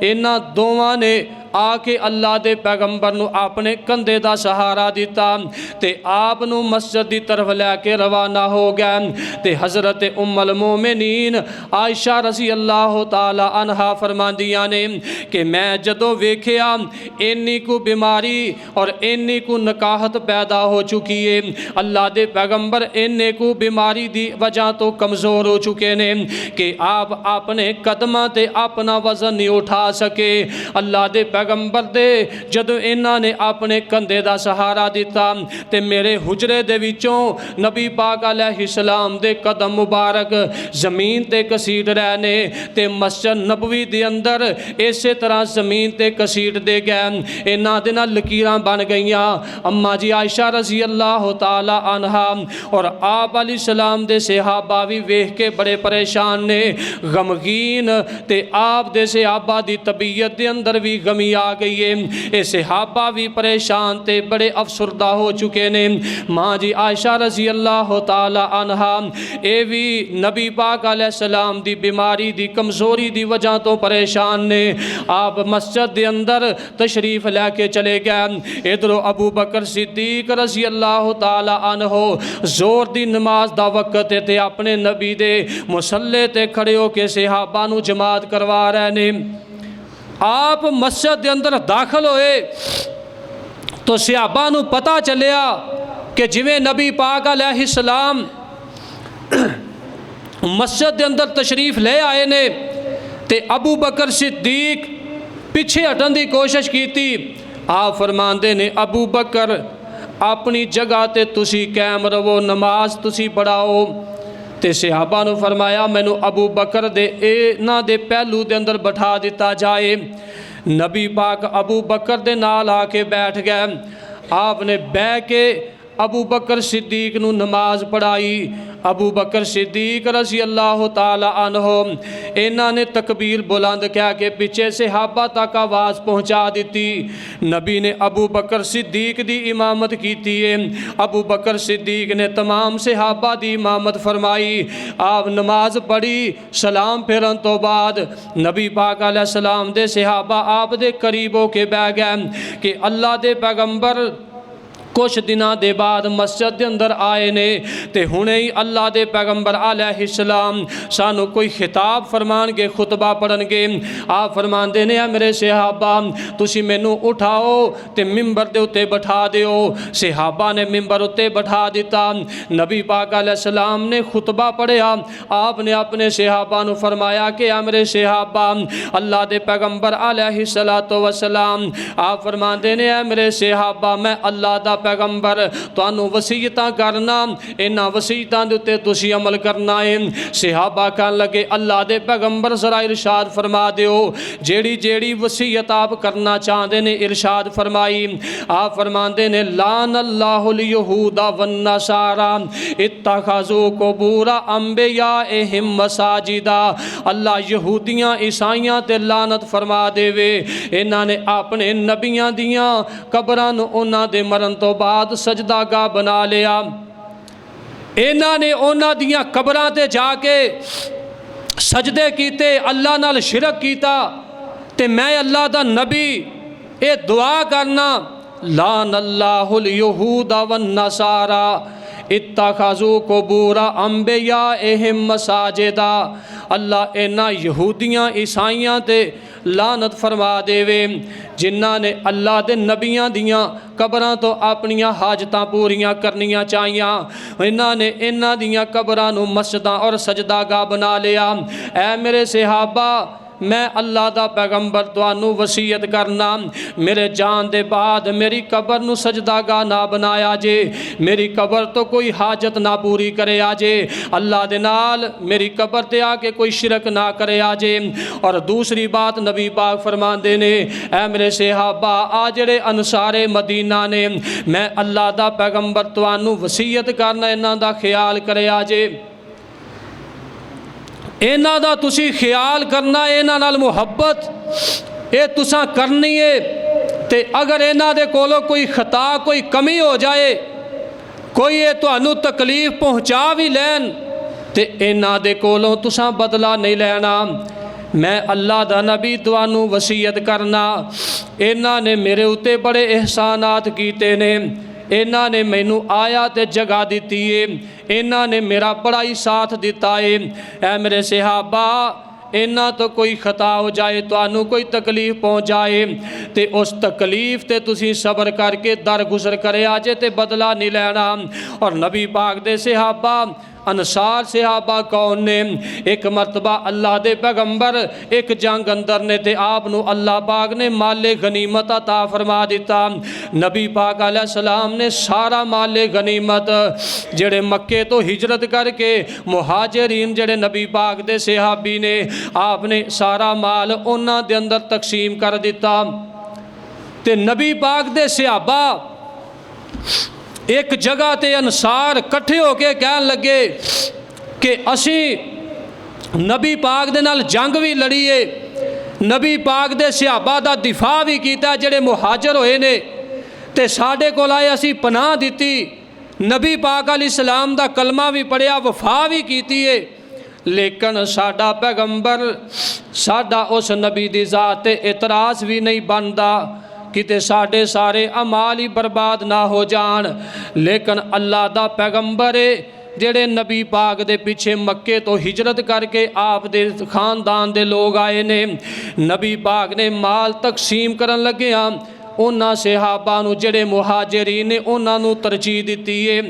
इन्हां दोवां ने आके अल्लाह दे पैगंबर नू अपने कंधे दा सहारा दिता ते आप नू मस्जिद की तरफ लैके रवाना हो गए। ते हज़रत उम्मुल मोमिनीन आयशा रज़ी अल्लाह ताला अन्हा फरमांदियां ने कि मैं जदों वेख्या इन्नी को बीमारी और इन्नी को नकाहत पैदा हो चुकी है, अल्लाह दे पैगंबर इन्ने को बीमारी दी वजह तो कमज़ोर हो चुके ने कि आप अपने कदमां ते अपना वजन नहीं उठा सके। अल्लाह दे पैगंबर दे जदों इन्हां ने अपने कंधे दा सहारा दिता ते मेरे हुजरे दे विचों नबी पाक अलैहिस्सलाम दे कदम मुबारक ज़मीन ते कसीट रहने ते मस्जिद नबवी दे अंदर इसे तरह ज़मीन ते कसीट दे गए। इन्हां दे नाल लकीरां बन गईयां। अम्मा जी आयशा रज़ी अल्लाह ताला अन्हा और आप अलैहिस्सलाम दे सहाबा भी वेख के बड़े परेशान ने, गमगीन ते आप दे सहाबा दी तबीयत दे अंदर भी गमी आ गई है। ये सहाबा भी परेशान ते बड़े अफसरदा हो चुके ने। माँ जी आयशा रज़ी अल्लाह ताला अन्हा ये भी नबी पाक अलैहिस्सलाम दी बीमारी दी कमज़ोरी दी वजह तो परेशान ने। आप मस्जिद के अंदर तशरीफ़ लैके चले गए। इधरों अबू बकर सिद्दीक रज़ी अल्लाह ताला अन्हो जोर दी नमाज दा वक़्त ते अपने नबी दे मुसल्ले ते खड़े होके सहाबा नू जमात करवा रहे ने। आप मस्जिद के अंदर दाखिल होए तो सहाबा नू पता चलिया कि जिवें नबी पाक अलैहिस्सलाम मस्जिद के अंदर तशरीफ़ ले आए ने ते अबू बकर सिद्दीक पिछे हटन की कोशिश की थी। आप फरमाते ने अबू बकर अपनी जगह ते तुसी कायम रवो, नमाज तुसी पढ़ाओ। ते सहाबा नू फरमाया मैनू अबू बकर दे इन्हां दे पहलू दे अंदर बैठा दिता जाए। नबी पाक अबू बकर दे नाल आके बैठ गए। आपने बह के अबू बकर सिद्दीक नू नमाज पढ़ाई। अबू बकर सिद्दीक रज़ी अल्लाह ताला अन्हो इन्हां ने तकबीर बुलंद कह के पिछे सहाबा तक आवाज़ पहुँचा दी। नबी ने अबू बकर सिद्दीक दी इमामत की है। अबू बकर सिद्दीक ने तमाम सहाबा दी इमामत फरमाई। आप नमाज पढ़ी, सलाम फेरन तो बाद नबी पाक अलैहिस्सलाम दे सहाबा आप दे करीब होके बह गए कि अल्लाह दे पैगंबर कुछ दिनों के बाद मस्जिद के अंदर आए ने ते हुणे ही अल्लाह के पैगंबर अलैहिस्सलाम सानू कोई खिताब फरमानगे, खुतबा पढ़नगे। आप फरमाते ने मेरे सहाबा तुसी मैनू उठाओ ते मिंबर दे उत्ते बैठा दिओ। सहाबा ने मिंबर उत्ते बैठा दिता। नबी पाक अलैहिस्सलाम ने खुतबा पढ़िया। आपने अपने सहाबा नू फरमाया कि मेरे सहाबा अल्लाह के पैगंबर अलैहिस्सलातो वस्सलाम आप फरमाते ने मेरे सहाबा मैं अल्लाह दा पैगंबर तुहानू वसीयतां करना, इन्हां वसीयतां दे उत्ते तुसी अमल करना है। सहाबा कहन लगे अल्लाह दे पैगंबर जरा इरशाद फरमा दिओ जेड़ी जेड़ी वसीयत आप करना चाहते ने इरशाद फरमाई। आप फरमाते ने लान अल्लाहुल यहूदा वन नसारा इत्तखज़ू कुबूरा अंबियाइहिम मसाजिदा। अल्लाह यहूदियां ईसाइयां ते लानत फरमा देवे, इन्हां ने अपने नबियां दियां कबरां नूं उन्हां दे मरण तो बाद सजदागाह बना लिया। इन्हां ने उन्हां दियां कबरां ते जाके सजदे कीते, अल्लाह नाल शिरक कीता। ते मैं अल्लाह दा नबी ये दुआ करना लान अल्लाहुल यहूदा वन नसारा इत्तखज़ू कुबूरा अंबियाइहिम मसाजिदा। अल्लाह इन्हां यहूदियां ईसाइयां ते लानत फरमा देवे जिन्हां ने अल्लाह दे नबियां दियां कबरां तो अपनियां हाजतां पूरियां करनियां चाहियां। इन्हां ने इन्हां दियां कबरां नूं मस्जिदां और सजदागाह बना लिया। ऐ मेरे सहाबा मैं अल्लाह दा पैगंबर तुहानू वसीयत करना मेरे जान दे बाद मेरी कबर नू सजदागाह ना बनाया जे, मेरी कबर तो कोई हाजत ना पूरी करे आजे, अल्लाह दे नाल मेरी कबर ते आके कोई शिरक ना करे आजे। और दूसरी बात नबी पाक फरमाते ने ऐ मेरे सहाबा आ जेड़े अंसारे मदीना ने मैं अल्लाह दा पैगंबर तुहानू वसीयत करना इन्हां दा ख्याल करे आजे, इन्हां दा तुसी ख्याल करना, इन्हां नाल मुहब्बत ये तुसां करनी है। ते अगर इन्हां दे कोलों कोई खता कोई कमी हो जाए, कोई ये तुहानू तकलीफ पहुँचा भी लैन ते इन्हां दे कोलों तुसां बदला नहीं लेना। मैं अल्लाह दा नबी तुहानू वसीयत करना इन्हां ने मेरे उत्ते बड़े एहसानात कीते ने, इन्हां ने मैनू आया ते जगह दी है, इन्हां ने मेरा बड़ा ही साथ दिता है। ऐ मेरे सहाबा इन्हां तो कोई खता हो जाए, तुहानू कोई तकलीफ पहुँच जाए तो उस तकलीफ ते तुसी सब्र करके दर गुजर करे आजे ते बदला नहीं लेना। और नबी पाक दे सहाबा अनसार सहाबा कौन ने, एक मरतबा अल्लाह दे पैगंबर एक जंग अंदर ने ते आप नू अल्लाह पाक ने माले गनीमत अता फरमा दिता। नबी पाक अलैहिस्सलाम ने सारा माले गनीमत जेड़े मक्के तो हिजरत करके मुहाजिरीन जेड़े नबी पाक दे सहाबी ने आपने सारा माल उन्हां दे अंदर तकसीम कर दिता। ते नबी पाक दे सहाबा एक जगह ते अंसार कट्ठे होके कहन लगे कि असी नबी पाक दे नाल जंग भी लड़ीए, नबी पाक दे सहाबा दा दिफा भी किया जेड़े मुहाजिर होए ने ते साडे कोल आए असी पनाह दिती, नबी पाक अलैहिस्सलाम दा कलमा भी पढ़िया वफा भी कीती है। लेकिन साडा पैगंबर साडा उस नबी दी जात ते इतराज़ भी नहीं बनता किते साढ़े सारे अमाल ही बर्बाद ना हो जान। लेकिन अल्लाह दा पैगंबर है जेड़े नबी पाक दे पिछे मक्के तो हिजरत करके आप दे खानदान दे लोग आए ने, नबी पाक ने माल तकसीम करन लगे उन्हां सहाबा नूं जिहड़े मुहाजिरीन ने उन्हां नूं तरजीह दित्ती है।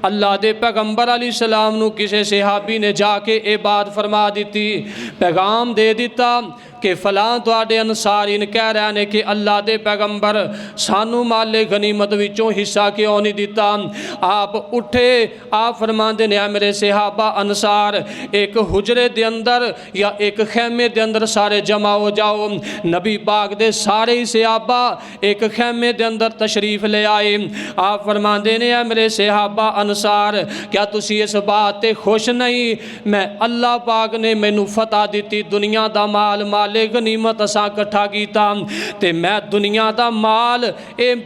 अल्लाह दे पैगंबर अलैहिस्सलाम नूं किसी सहाबी ने जाके ये बात फरमा दी, पैगाम दे दिता कि फलां तुहाडे अंसारीन कह रहे हैं कि अल्लाह दे पैगंबर सानू माले गनीमत विचों हिस्सा क्यों नहीं दिता। आप उठे, आप फरमाते ने मेरे सहाबा अंसार एक हुजरे दे अंदर या एक खैमे दे अंदर सारे जमा हो जाओ। नबी पाक दे सारे ही सहाबा एक खैमे दे अंदर तशरीफ ले आए। आप फरमाते ने मेरे सहाबा अंसार क्या तुसी इस बात ते खुश नहीं, मैं अल्लाह पाक ने मैनू फतह दी, दुनिया दा माल माले गनीमत असां इकट्ठा कीता ते मैं दुनिया दा माल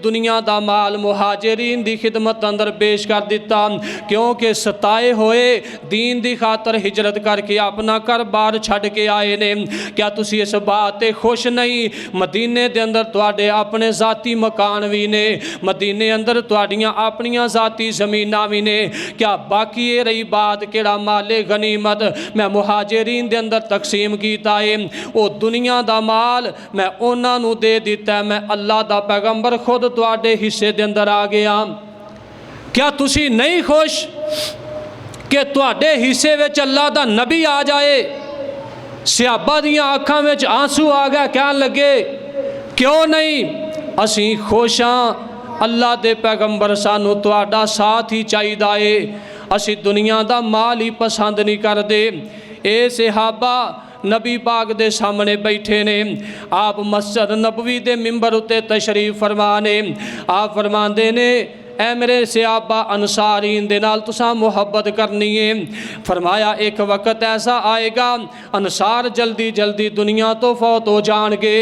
दुनिया दा माल मुहाजिरीन दी खिदमत अंदर पेश कर दिता, क्योंकि सताए होए दीन दी खातर हिजरत करके अपना घर बार छड़ के आए ने। क्या तुसी इस बात ते खुश नहीं, मदीने दे अंदर तुहाडे अपने जाती मकान भी ने, मदीने अंदर तुहाडियां अपनियां जाती ज़मीनां भी ने, क्या बाकी ये रही बात केड़ा माले गनीमत मैं मुहाजिरीन दे अंदर तकसीम कीता है, वो दुनिया दा माल मैं उन्हां नूं दे दिता, मैं अल्लाह दा पैगंबर खुद तुहाडे हिस्से दे अंदर आ गया। क्या तुसी नहीं खुश कि तुहाडे हिस्से विच अल्लाह दा नबी आ जाए। सहाबा दियां अखां विच आंसू आ गए, कहन लगे क्यों नहीं, असी खुश हाँ, अल्लाह दे पैगंबर सानू तुहाडा साथ ही चाहिदा है, असी दुनिया दा माल ही पसंद नहीं करते। ए सहाबा नबी पाक दे सामने बैठे ने, आप मस्जिद नबवी दे मिंबर उत्ते तशरीफ फरमा ने। आप फरमाते ने ऐ मेरे सहाबा अंसारीन दे नाल तुसां मुहब्बत करनी है। फरमाया एक वक्त ऐसा आएगा अंसार जल्दी जल्दी दुनिया तो फौत हो जाएंगे,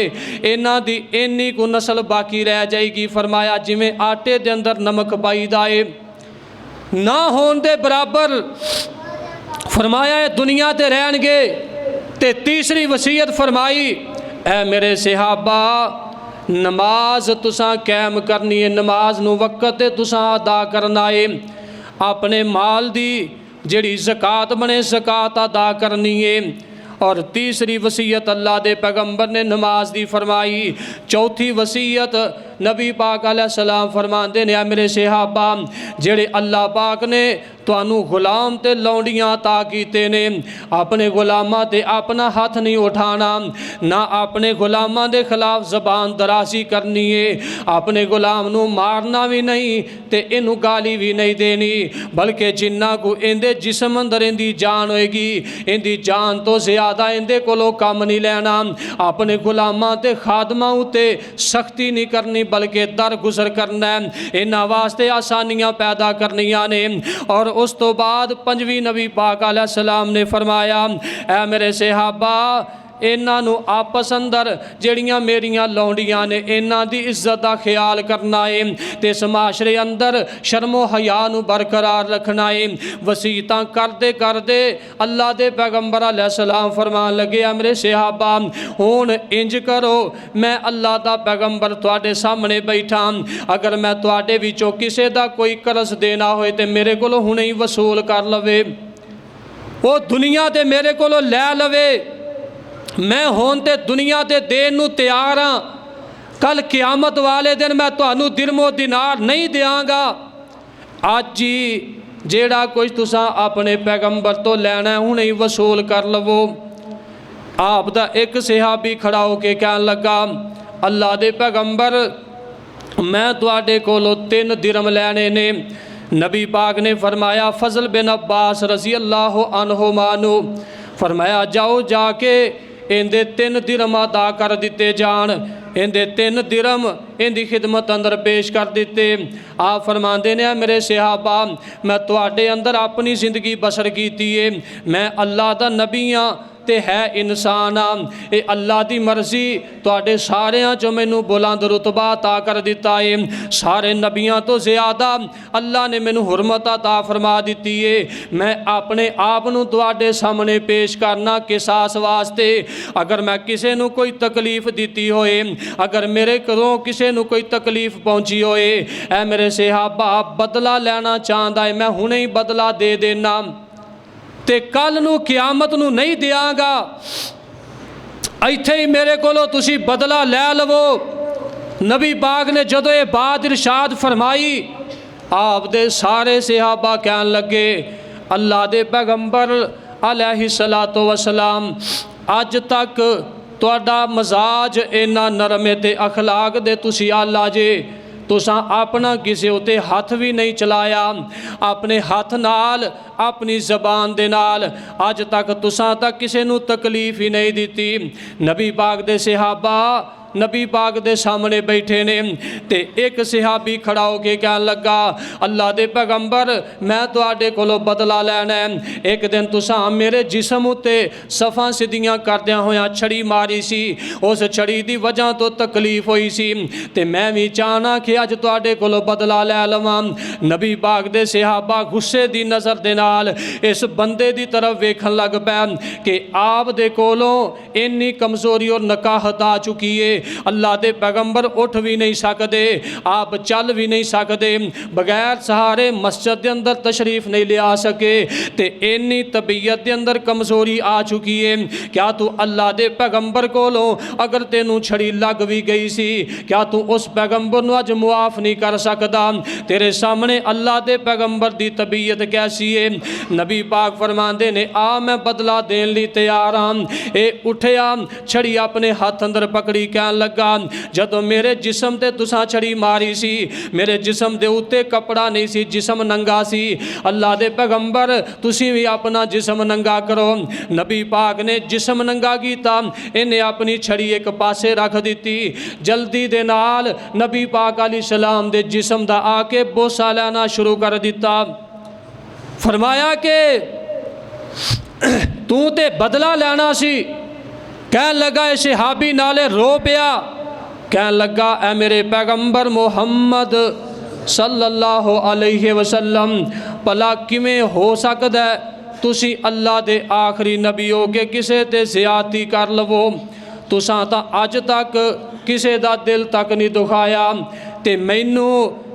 इन्हां दी इन्नी को नस्ल बाकी रह जाएगी। फरमाया जिवें आटे दे अंदर नमक पाईदा है ना होने दे बराबर। फरमाया ये दुनिया ते रहणगे। ते तीसरी वसीयत फरमाई ऐ मेरे सहाबा नमाज तुसां कायम करनी है, नमाज नूं वक्त ते तुसां अदा करना है, अपने माल दी जिहड़ी ज़कात बने ज़कात अदा करनी है। और तीसरी वसीयत अल्लाह दे पैगंबर ने नमाज दी फरमाई। चौथी वसीयत नबी पाक अलैहिस्सलाम फरमाते ने मेरे सहाबा जेड़े अल्लाह पाक ने तुहानू गुलाम ते लौंडियां अता कीते ने, अपने गुलामां ते अपना हाथ नहीं उठाना, ना अपने गुलामां दे खिलाफ जबान दराजी करनी है, अपने गुलाम नू मारना भी नहीं ते इनू गाली भी नहीं देनी, बल्कि जिन्ना को इंदे जिस्म अंदर इंदी जान होएगी इंदी जान तो ज़्यादा इंदे कोलों काम नहीं लेना। अपने गुलामां ते खादमां उत्ते सख्ती नहीं करनी बल्कि दर गुजर करना है, इन्हां वास्ते आसानियां पैदा करनियां ने। और उस तो बाद पंजवीं नबी पाक अलैहिस्सलाम ने फरमाया ऐ मेरे सहाबा इन्हां नू आपस अंदर जड़ियां मेरियां लौंडियां ने इन्हां दी इज्जत का ख्याल करना है ते इस माशरे अंदर शर्मो हया नू बरकरार रखना है। वसीयतां करदे करदे अल्लाह दे पैगंबर अलैहिस्सलाम फरमान लगे मेरे सहाबा हुण इंज करो, मैं अल्लाह दा पैगंबर तुहाडे सामने बैठा, अगर मैं तुहाडे विचों किसे दा कोई कर्ज देना होए ते मेरे कोलों हुणे ही वसूल कर लवे, वो दुनिया ते मेरे कोलों लै लवे, मैं होन ते दुनिया ते देन नू तैयार हाँ, कल क़यामत वाले दिन मैं तुहानू दिरमो दिनार नहीं देंगा। अज ही जेड़ा कुछ तुसां अपने पैगंबर तो लैना है हुणे ही वसूल कर लवो। आप दा एक सहाबी खड़ा होके कहन लगा अल्लाह दे पैगंबर मैं तुहाडे कोलों 3 दिरम लैने ने। नबी पाक ने फरमाया फजल बिन अब्बास रज़ी अल्लाह अन्हु मानो फरमाया जाओ जाके इंदे 3 दिरम अदा कर दिते जान, इंदे 3 दिरम इंदी खिदमत अंदर पेश कर दिते। आप फरमाते ने मेरे सहाबा मैं तुहाडे अंदर अपनी जिंदगी बसर कीती है, मैं अल्लाह दा नबी हाँ ते है इंसान आ, ये अल्लाह की मर्जी तुहाडे सारियां चों मैनू बुलंद रुतबा अता कर दिता है, सारे नबियां तो ज़्यादा अल्लाह ने मैनू हुरमत अता फरमा दी है। मैं अपने आप नू तुहाडे सामने पेश करना किसास वास्ते, अगर मैं किसी नू कोई तकलीफ दी होए, अगर मेरे घरों किसी नू कोई तकलीफ पहुँची होए, ऐ मेरे सहाबा बदला लेना चाहता है मैं हुणे ही बदला दे देना ते कल नू क़यामत नू नहीं देंगा, इत्थे ही मेरे कोलों तुसी बदला लै लवो, नबी पाक ने जदों ये बात इरशाद फरमाई, आप दे सारे सहाबा कहन लगे, अल्लाह दे पैगंबर अलैहिस्सलातु वस्सलाम, अज तक तुहाडा मजाज इन्ना नरम है ते अखलाक दे तुसी आला जे, तुसां अपना किसी उत्ते हथ भी नहीं चलाया, अपने हथ नाल अपनी ज़बान दे नाल अज तक तुसां तक किसी नूं तकलीफ ही नहीं दिती। नबी पाक दे सहाबा नबी पाक दे सामने बैठे ने ते एक सहाबी खड़ा होके कहन लगा, अल्लाह दे पैगंबर, मैं तुहाडे कोलों बदला लैना है। एक दिन तुसां मेरे जिस्म उत्ते सफ़ां सिद्धियां करदियां होया छड़ी मारी सी, उस छड़ी दी वजह तो तकलीफ हुई सी ते मैं भी चाहना कि अज तुहाडे कोलों बदला लै लवां। नबी पाक दे सहाबा गुस्से दी नज़र दे नाल इस बंदे दी तरफ वेखन लग पै कि आप दे कोलों इन्नी कमज़ोरी और नकाहत आ चुकी है, अल्लाह दे पैगंबर उठ भी नहीं सकते, आप चल भी नहीं सकते, बगैर सहारे मस्जिद के अंदर तशरीफ नहीं ले आ सके, ते इन्नी तबीयत के अंदर कमज़ोरी आ चुकी है। क्या तू अल्लाह दे पैगंबर कोलों अगर तेनू छड़ी लग भी गई सी, क्या तू उस पैगंबर नू अज मुआफ़ नहीं कर सकता? तेरे सामने अल्लाह दे पैगंबर की तबीयत कैसी है? नबी पाक फरमाते ने, आ मैं बदला देन लई तैयार हाँ। ये उठया, छड़ी अपने हाथ अंदर पकड़ी, कहन लगा, जदों मेरे जिस्म ते तुसां छड़ी मारी सी, मेरे जिस्म दे उत्ते कपड़ा नहीं सी, जिस्म नंगा सी। अल्लाह दे पैगंबर, तुसीं भी अपना जिस्म नंगा करो। नबी पाक ने जिस्म नंगा कीता, इन्हें अपनी छड़ी एक पासे रख दी। जल्दी दे नाल नबी पाक अलैहिस्सलाम दे जिस्म दा आके बोसा लेना शुरू कर दिता। फरमाया कि तू ते बदला लेना सी। कहन लगा, इस सहाबी नाले रो पिया, कहन लगा, ऐ मेरे पैगंबर मुहम्मद सल्लल्लाहु अलैहि वसल्लम, भला किवें हो सकदा है तुसी अल्लाह दे आखिरी नबी हो के किसे ते ज़्यादती कर लवो? तुसां तां अज तक किसे दा दिल तक नहीं दुखाया, ते मैनू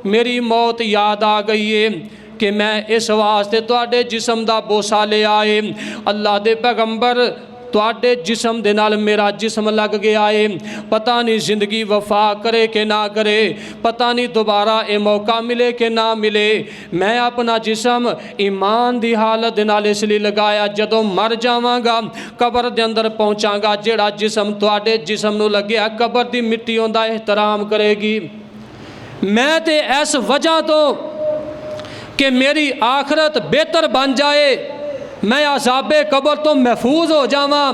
मेरी मौत याद आ गई है कि मैं इस वास्ते तुहाडे जिस्म दा बोसा ले आए। अल्लाह दे पैगंबर, तुहाडे जिस्म दे नाल मेरा जिस्म लग गया है, पता नहीं जिंदगी वफा करे कि ना करे, पता नहीं दोबारा ये मौका मिले कि ना मिले। मैं अपना जिस्म ईमान दी हालत दे नाल इसलिए लगाया, जदों मर जावांगा कबर दे अंदर पहुँचांगा, जेड़ा जिस्म तुहाडे जिस्म नूं लग्या कबर दी मिट्टी उहदा एहतराम करेगी। मैं ते इस वजह तो कि मेरी आखरत बेहतर बन जाए, मैं अज़ाबे कबर तो महफूज हो जावां,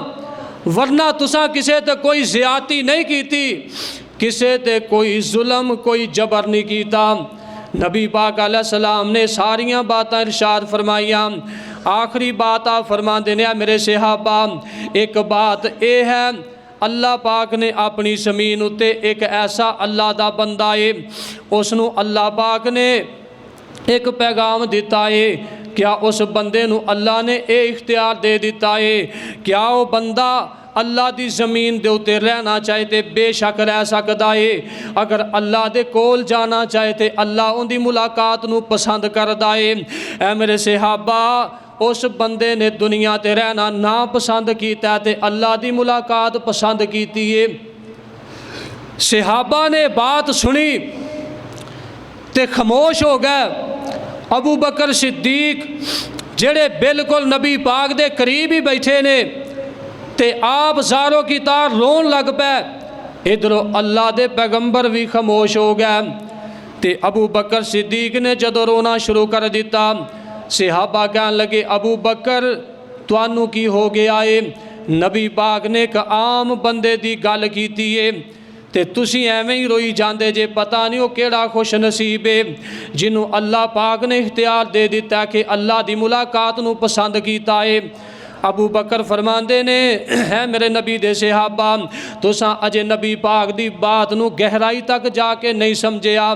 वरना तुसां किसे ते कोई ज़्यादती नहीं कीती, किसे ते कोई जुल्म कोई जबर नहीं कीता। नबी पाक अलैहिस्सलाम ने सारियां बातां इरशाद फरमाइयां। आखिरी बात आप फरमा देने मेरे सहाबा, एक बात यह है, अल्लाह पाक ने अपनी ज़मीन उत्ते एक ऐसा अल्लाह दा बंदा है, उसनू अल्लाह पाक ने एक पैगाम दिता है। क्या उस बंदे नू अल्लाह ने ये इख्तियार दे दिता है? क्या वो बंदा अल्लाह की ज़मीन के उत्ते रहना चाहे तो बेशक रह सकता है, अगर अल्लाह के कोल जाना चाहे तो अल्लाह उनकी मुलाकात नू पसंद करता है। ऐ मेरे सहाबा, उस बंदे ने दुनिया ते रहना ना पसंद किया तो अल्लाह की मुलाकात पसंद की है। सहाबा ने बात सुनी तो खामोश हो गए। अबू बकर सिद्दीक जेड़े बिल्कुल नबी पाक दे करीब ही बैठे ने, ते आप ज़ारो की तार रोन लग पे। इधरों अल्लाह दे पैगंबर भी खामोश हो गए। ते अबू बकर सिद्दीक ने जदों रोना शुरू कर दिता, सहाबा कहन लगे, अबू बकर तुहानू की हो गया है? नबी पाक ने एक आम बंदे दी गल कीती है ते तुसी एवें ही रोई जांदे जे, पता नहीं वो केड़ा खुश नसीब है जिन्हों अल्लाह पाक ने इख्तियार दे दिता कि अल्लाह की मुलाकात नू पसंद किया है। अबू बकर फरमाते ने, है मेरे नबी दे सहाबा, तुसां अजे नबी पाक दी बात नू गहराई तक जाके नहीं समझिया।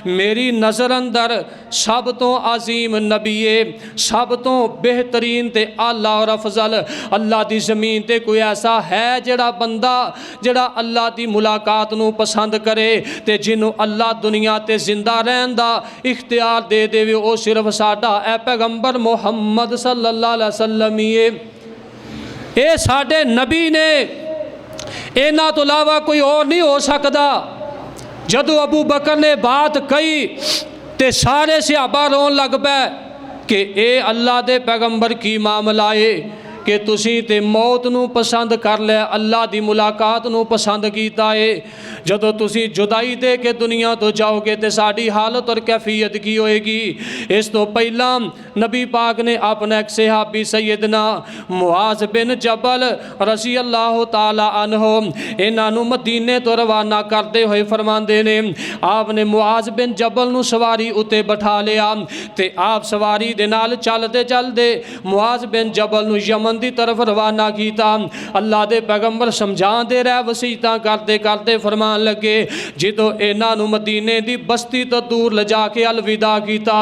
मेरी नज़र अंदर सब तो अजीम नबी है, सब तो बेहतरीन ते आला और अफजल अल्लाह की ज़मीन ते कोई ऐसा है जेड़ा बंदा जेड़ा अल्लाह की मुलाकात नू पसंद करे ते जिन्हों अल्लाह दुनिया ते जिंदा रहन दा इख्तियार दे देवे, वो सिर्फ साडा ए पैगंबर मुहम्मद सल्लल्लाहु अलैहि वसल्लम ही है। ये साडे नबी ने, इन्हां तो इलावा कोई और नहीं हो सकता। जदों अबू बकर ने बात कही तो सारे सहाबा रोन लग पे कि ए अल्लाह दे पैगंबर की मामला है कि तुसी ते मौत नूं पसंद कर लिया, अल्लाह दी मुलाकात नूं पसंद कीता है। जदों तुसी जुदाई दे के दुनिया तो जाओगे तो साड़ी हालत और कैफियत की होएगी। इस तो पहला नबी पाक ने अपना एक सहाबी सैयदना मुआज बिन जबल रज़ी अल्लाह ताला अन्हो इन्हां नूं मदीने तो रवाना करते हुए फरमाते ने, आपने मुआज बिन जबल नूं सवारी उत्ते बिठा लिया ते आप सवारी दे नाल चलदे चलदे मुआज बिन जबल नूं यमन की तरफ रवाना किया। अल्लाह के पैगंबर समझाते रह वसीयतां करते करते फरमान लगे, जो इन्हों मदीने की बस्ती तो दूर लजा के अलविदा किया,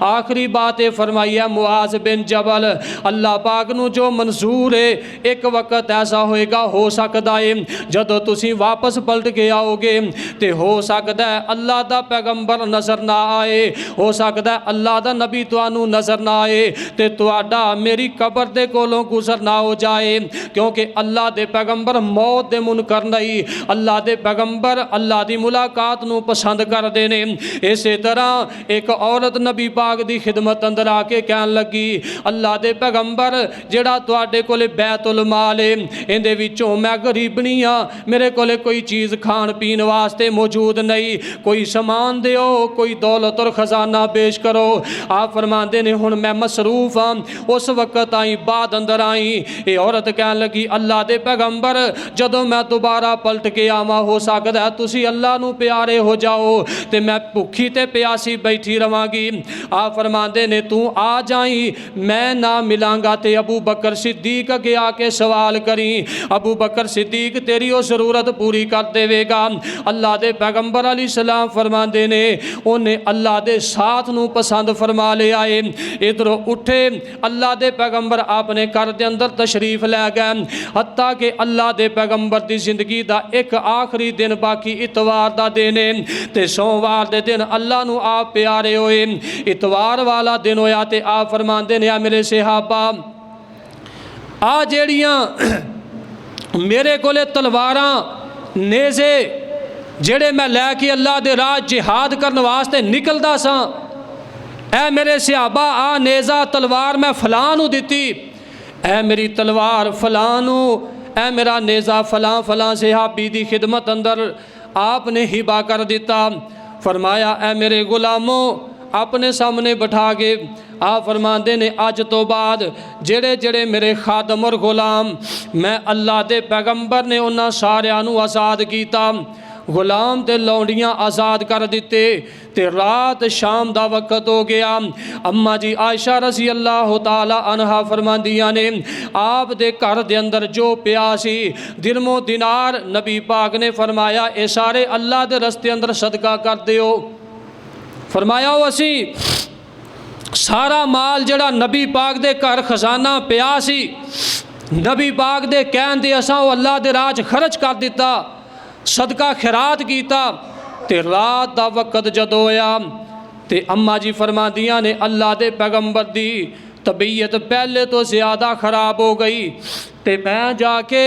आखिरी बात यह फरमाई है मुआज बिन जबल, अल्लाह पाक नूं जो मंजूर है एक वक्त ऐसा होएगा, हो सकता है जदों तुसीं वापस पलट के आओगे तो हो सकता है अल्लाह का पैगंबर नज़र ना आए, हो सकता है अल्लाह का नबी तुहानूं नज़र ना आए तो तुहाडा मेरी कबर दे कोलों गुजर ना हो जाए, क्योंकि अल्लाह दे पैगंबर मौत दे मुनकर नहीं, अल्लाह दे पैगंबर अल्लाह दी मुलाकात नूं पसंद करते हैं। इस तरह एक औरत नबी पाक दी खिदमत अंदर आके कहन लगी, अल्लाह दे पैगंबर जिहड़ा तुहाडे कोले बैतुल माल है इहदे विचों मैं गरीबनी हाँ, मेरे कोले कोई चीज़ खाण पीण वास्ते मौजूद नहीं, कोई समान दिओ, कोई दौलत और खजाना पेश करो। आप फरमाते ने हुण मैं मसरूफ हाँ, उस वक्त आई बाद अंदर आई। ये औरत कहन लगी, अल्लाह दे पैगंबर जदों मैं दोबारा पलट के आवा हो सकता है तुसी अल्लाह नूं प्यारे हो जाओ तो मैं भुखी ते प्यासी बैठी रवांगी। आप फरमाते ने तू आ जाई, मैं ना मिलांगा ते अबू बकर सिद्दीक अगे आके सवाल करी, अबू बकर सिद्दीक तेरी वो जरूरत पूरी कर देवेगा। अल्लाह दे पैगंबर अलैहिस्सलाम फरमाते ने उन्हें अल्लाह दे साथ नूं पसंद फरमा लिया है। इधरों उठे अल्लाह दे पैगंबर अपने घर के अंदर तशरीफ लै गए, हत्ता कि अल्लाह के पैगंबर की जिंदगी का एक आखिरी दिन बाकी इतवार का दिन है तो सोमवार के दिन अल्लाह नूं आप प्यारे होए। इतवार वाला दिन होया तो आप फरमाते ने मेरे सहाबा आ जेड़ियां मेरे कोले तलवारां नेज़े जेड़े मैं लैके अल्लाह दे राह जिहाद करने वास्ते निकलदा सां, ऐ मेरे सहाबा आ नेज़ा तलवार मैं फलां नूं दित्ती, ऐ मेरी तलवार फलां नूं, ऐ मेरा नेज़ा फलां फलां सहाबी दी खिदमत अंदर आपने हिबा कर दिता। फरमाया ऐ मेरे गुलामों अपने सामने बिठा के आप फरमाते ने अज तो बाद जेड़े जेड़े मेरे खादम और गुलाम मैं अल्लाह दे पैगंबर ने उन्हां सारियां नूं आज़ाद कीता, गुलाम ते लौंडियां आज़ाद कर दिते ते रात शाम दा वक्त हो गया। अम्मा जी आयशा रज़ी अल्लाह ताला अनहा फरमांदियां ने आप दे घर दे अंदर जो पिया सी दिरमो दिनार नबी पाक ने फरमाया ये सारे अल्लाह दे रस्ते अंदर सदका कर दिओ। फरमाया वो असी सारा माल जड़ा नबी पाक दे घर खजाना पिया सी नबी पाक दे कहन दे असां वो अल्लाह दे राह खर्च कर दिता, सदका खैरात कीता। ते रात दा वक्त जदों होया ते अम्मा जी फरमादियां ने अल्लाह दे पैगंबर दी तबीयत पहले तो ज़्यादा खराब हो गई ते मैं जाके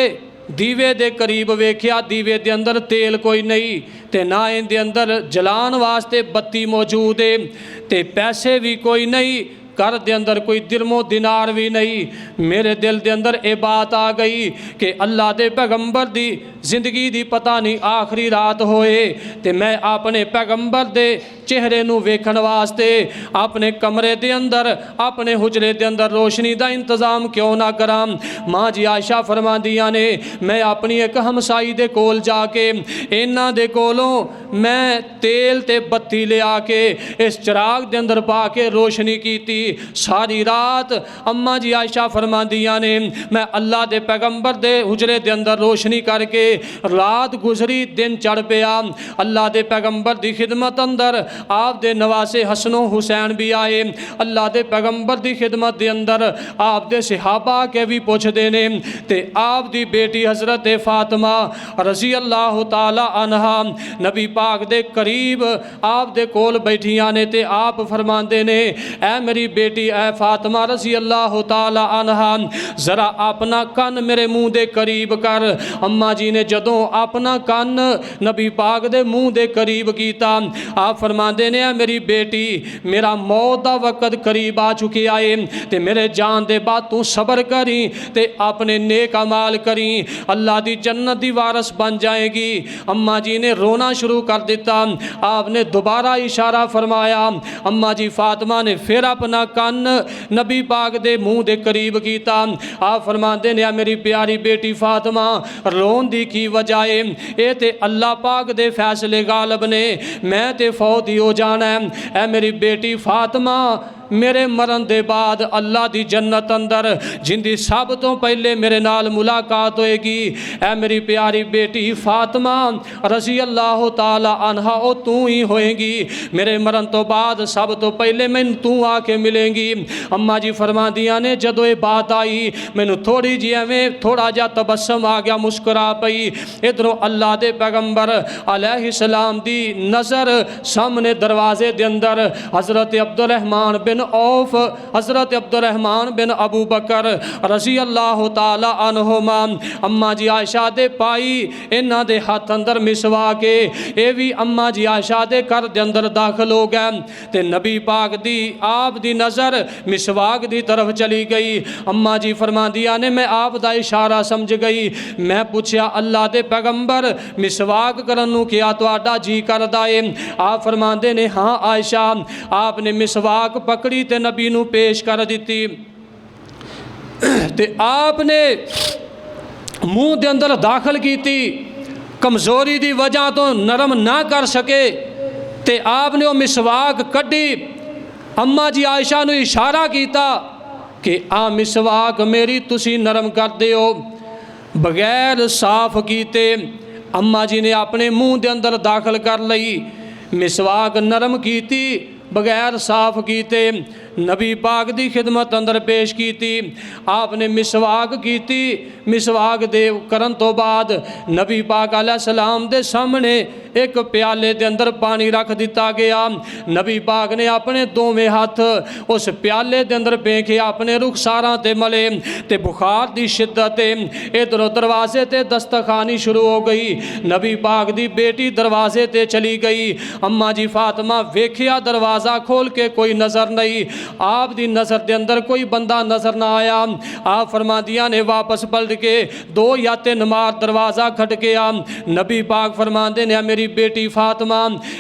दीवे दे करीब वेख्या, दीवे दे अंदर तेल कोई नहीं ते ना इहदे अंदर जलान वास्ते बत्ती मौजूद है ते पैसे भी कोई नहीं, घर दे अंदर कोई दिरमो दिनार भी नहीं। मेरे दिल दे अंदर ये बात आ गई कि अल्लाह दे पैगंबर दी जिंदगी दी पता नहीं आखिरी रात होए ते मैं अपने पैगंबर दे चेहरे नूं वेखण वास्ते अपने कमरे दे अंदर अपने हुजरे दे अंदर रोशनी दा इंतज़ाम क्यों ना करां। माँ जी आयशा फरमांदियां ने मैं अपनी एक हमसाई दे कोल जाके इन्हां दे कोलों मैं तेल ते बत्ती ले आके इस चिराग दे अंदर पा के रोशनी कीती। सारी रात अम्मा जी आयशा फरमांदियां ने मैं अल्लाह दे पैगंबर दे हुजरे दे अंदर रोशनी करके रात गुजरी, दिन चढ़ पिया। अल्लाह दे पैगंबर दी खिदमत अंदर आप दे नवासे हसनो हुसैन भी आए। अल्लाह दे पैगंबर दी खिदमत दे अंदर आप दे सहाबा के भी पुछदे ने ते आप दी बेटी हज़रत फातिमा रज़ी अल्लाह ताला अन्हा नबी पाक दे करीब आप दे कोल बैठियां ने ते आप फरमांदे ने ऐ मेरी बेटी ऐ फातिमा रज़ी अल्लाह ताला अन्हा ज़रा अपना कन मेरे मुँह दे करीब कर। अम्मा जी ने जदों अपना कन नबी पाक दे मुँह दे करीब कीता, आप फरमाते ने मेरी बेटी मेरा मौत का वक़्त करीब आ चुकिया है ते मेरे जान दे बाद तू सबर करी ते अपने नेक अमाल करी, अल्लाह की जन्नत दी वारस बन जाएगी। अम्मा जी ने रोना शुरू कर दिता। आपने दोबारा इशारा फरमाया। अम्मा जी फातिमा ने फिर अपना कन नबी पाक दे मुँह दे करीब कीता। आप फरमाते ने मेरी प्यारी बेटी फातिमा रोन दी की वजह है, ये ते अल्लाह पाक दे फैसले गालब ने, मैं ते फौत ही हो जाना है। ऐ मेरी बेटी फातिमा मेरे मरण दे बाद अल्लाह दी जन्नत अंदर जिंदी सब तो पहले मेरे नाल मुलाकात होएगी। ऐ मेरी प्यारी बेटी फातिमा रज़ी अल्लाह ताला अन्हा ओ तू ही होएगी, मेरे मरण तो बाद सब तो पहले मैनू तू आके मिलेंगी। अम्मा जी फरमा दिया ने जदों ये बात आई मैनू थोड़ी जी एवें थोड़ा जा तबस्सम आ गया, मुस्कुरा पई। इधरों अल्लाह दे पैगंबर अलैहिस्सलाम दी नज़र सामने दरवाजे दे अंदर हज़रत अब्दुर्रहमान बिन औफ, हज़रत अब्दुर्रहमान बिन अबू बकर रज़ी अल्लाह ताला अन्हुमा, अम्मा जी आयशा दे पाई इन्हां दे हाथ अंदर मिसवा के ये भी अम्मा जी आयशा दे घर दे अंदर दाखिल हो गए ते नबी पाक दी आप दी नज़र मिसवाक दी तरफ चली गई। अम्मा जी फरमांदियां ने मैं आप दा इशारा समझ गई। मैं पूछया अल्लाह दे पैगंबर मिसवाक करन नूं क्या तुहाडा जी करदा है? आप फरमांदे ने हाँ आयशा। आपने मिसवाक पकड़ी ते नबी नूं पेश कर दी ते आपने मुँह दे अंदर दाखिल की। कमज़ोरी दी वजह तो नरम ना कर सके ते आपने वो मिसवाक कड्डी। अम्मा जी आयशा नूं इशारा किया कि आ मिसवाक मेरी तुसी नरम कर दिओ। बगैर साफ कीते अम्मा जी ने अपने मुँह दे अंदर दाखिल कर लई। मिसवाक नरम कीती बगैर साफ कीते नबी पाक दी खिदमत अंदर पेश की। आपने मिसवाक की। मिसवाक दे करन तो बाद नबी पाक अलैहिस्सलाम दे सामने एक प्याले दे अंदर पानी रख दिता गया। नबी पाक ने अपने दोवें हाथ उस प्याले दे अंदर फेंके अपने रुखसारां ते मले ते बुखार दी शिद्दत इधरों दरवाजे ते दस्तखानी शुरू हो गई। नबी पाक दी बेटी दरवाजे ते चली गई। अम्मा जी फातिमा वेखिया दरवाज़ा खोल के कोई नज़र नहीं। आप दी नज़र के अंदर कोई बंदा नज़र ना आया। आप फरमादिया ने वापस पलट के 2 या 3 मार दरवाज़ा खटकिया। नबी पाक फरमाते ने मेरी बेटी फातिमा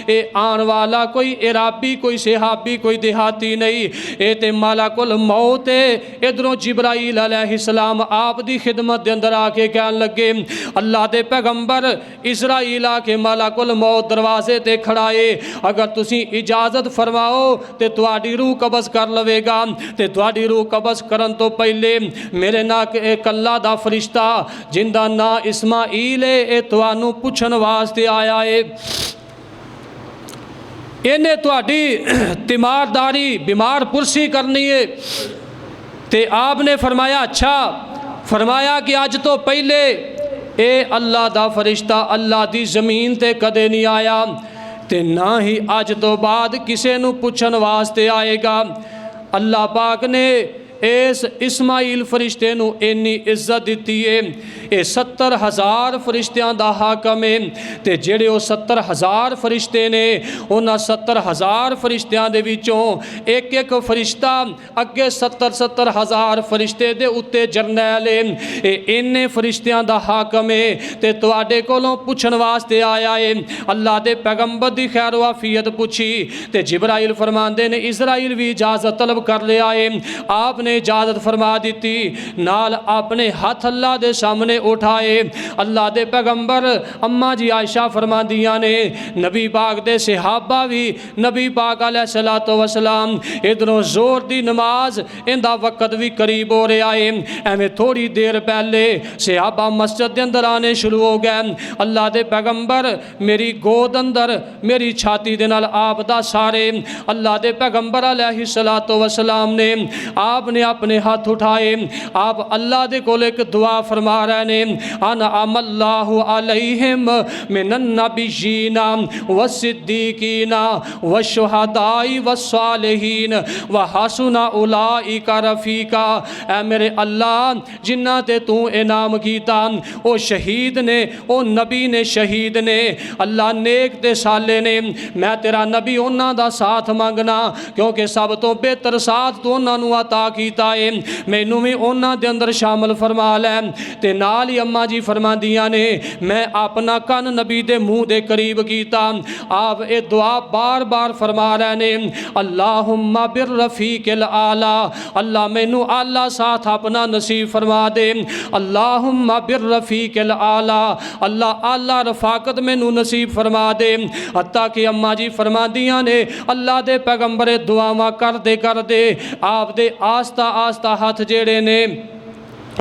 ये आने वाला कोई इराबी कोई सहाबी कोई देहाती नहीं, ये तो मलाकुल मौत है। इधरों जिब्राईल अलैहिस्सलाम आप दी खिदमत के अंदर आके कहन लगे अल्लाह दे पैगंबर इजराइल आके मलाकुल मौत दरवाजे ते खड़ाए, अगर तुसी इजाज़त फरमाओ तो तुहाडी रूह कब्ज़ कर लवेगा। ते तुहाडी रूह कब्ज़ करन तो पहले मेरे ना एक अल्लाह दा फरिश्ता जिंदा ना इस्माइल है ये तुहानू पुछन वास्ते आया है। इन्हें तुहाडी तीमारदारी बीमार पुरसी करनी है। ते आपने फरमाया अच्छा। फरमाया कि अज तो पहले ये अल्लाह दा फरिश्ता अल्लाह दी ज़मीन ते कदे नहीं आया ते ना ही अज तो बाद किसी नू पुछन वास्ते आएगा। अल्लाह पाक ने इस इस्माइल फरिश्ते नू इन्नी इज्जत दी है। ये 70,000 फरिश्तियां दा हाकम है ते जेड़े वो 70,000 फरिश्ते ने उन्हां 70,000 फरिश्तियां दे विचों एक एक फरिश्ता अगे 70,000 फरिश्ते दे उत्ते जरनैल है। ये इन्ने फरिश्तियां दा हाकम है ते तुहाडे कोलों पुछन वास्ते आया है। अल्लाह दे पैगंबर दी खैर वाफियत पूछी ते जिब्राइल फरमांदे ने इजराइल भी इजाज़त तलब कर लिया है। आपने इजाज़त फरमा दी। नाल अपने हाथ अल्लाह दे सामने उठाए। अल्लाह दे पैगंबर अम्मा जी आयशा फरमांदियां ने नबी पाक दे सहाबा भी नबी पाक अलैहिस्सलातु वस्सलाम इधरों जोर दी नमाज इंदा वक़्त भी करीब हो रहा है। एवें थोड़ी देर पहले सहाबा मस्जिद के अंदर आने शुरू हो गए। अल्लाह दे पैगंबर मेरी गोद अंदर मेरी छाती दे नाल आप दा सारे अल्लाह दे पैगंबर अलैहिस्सलातु वस्सलाम ने आपने ने अपने हाथ उठाए, आप अल्लाह दे कोल एक दुआ फरमा रहे ने, अन अमल्लाहु अलैहिम मिनन नबिय्यीना व सिद्दीकीना व शुहदाई व सालिहीन व हसुना उलाइका रफीका। ऐ मेरे अल्लाह जिन्ना ते तू इनाम कीता ओ शहीद ने, ओ नबी ने, शहीद ने, अल्लाह नेक ते साले ने। मैं तेरा नबी उन्हां दा साथ मंगना क्योंकि सब तो बेहतर साथ तो उन्होंने अता किया है, मैनू भी उन्हां दे अंदर शामिल फरमा लै। ते नाल ही अम्मा जी फरमांदियां ने, मैं अपना कन नबी दे मुँह दे करीब किया। आप ये दुआ बार बार फरमा रहे ने, अल्लाहुम्मा बिर रफ़ीक़िल आला, अल्लाह मैनू आला साथ अपना नसीब फरमा दे। अल्लाहुम्मा बिर रफ़ीक़िल आला, अल्लाह आला रफ़ाकत मैनू नसीब फरमा दे। हत्ता कि अम्मा जी फरमादियां ने, अल्लाह दे पैगंबर दुआवां करदे करदे आप दे आस्ता आस्ता हाथ जेड़े ने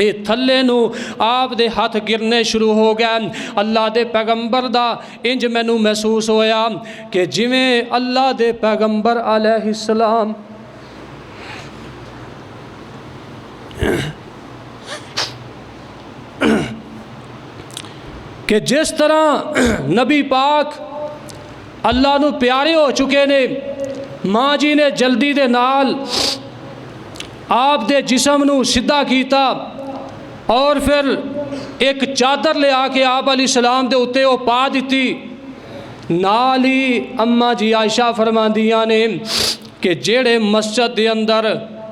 ये थल्ले नू आप दे हाथ गिरने शुरू हो गए। अल्लाह दे पैगंबर दा इंज मैनू महसूस होया कि जिवें अल्लाह दे पैगंबर अलैहिस्सलाम कि जिस तरह नबी पाक अल्लाह नू प्यारे हो चुके ने, माँ जी ने जल्दी दे नाल आप दे जिस्म नू सीधा कीता और फिर एक चादर ले आके आप अलैहिस्सलाम दे उत्ते वो पा दी। नाल ही अम्मा जी आयशा फरमांदियां ने कि जेड़े मस्जिद दे अंदर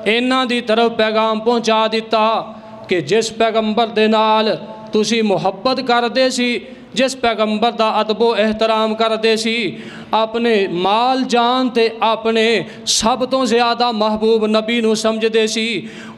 इन्हां दी तरफ पैगाम पहुँचा दिता कि जिस पैगंबर दे नाल तुसी मुहब्बत करदे सी, जिस पैगंबर दा अदबो एहतराम करदे सी, अपने माल जान ते अपने सब तो ज़्यादा महबूब नबी नू समझदे सी,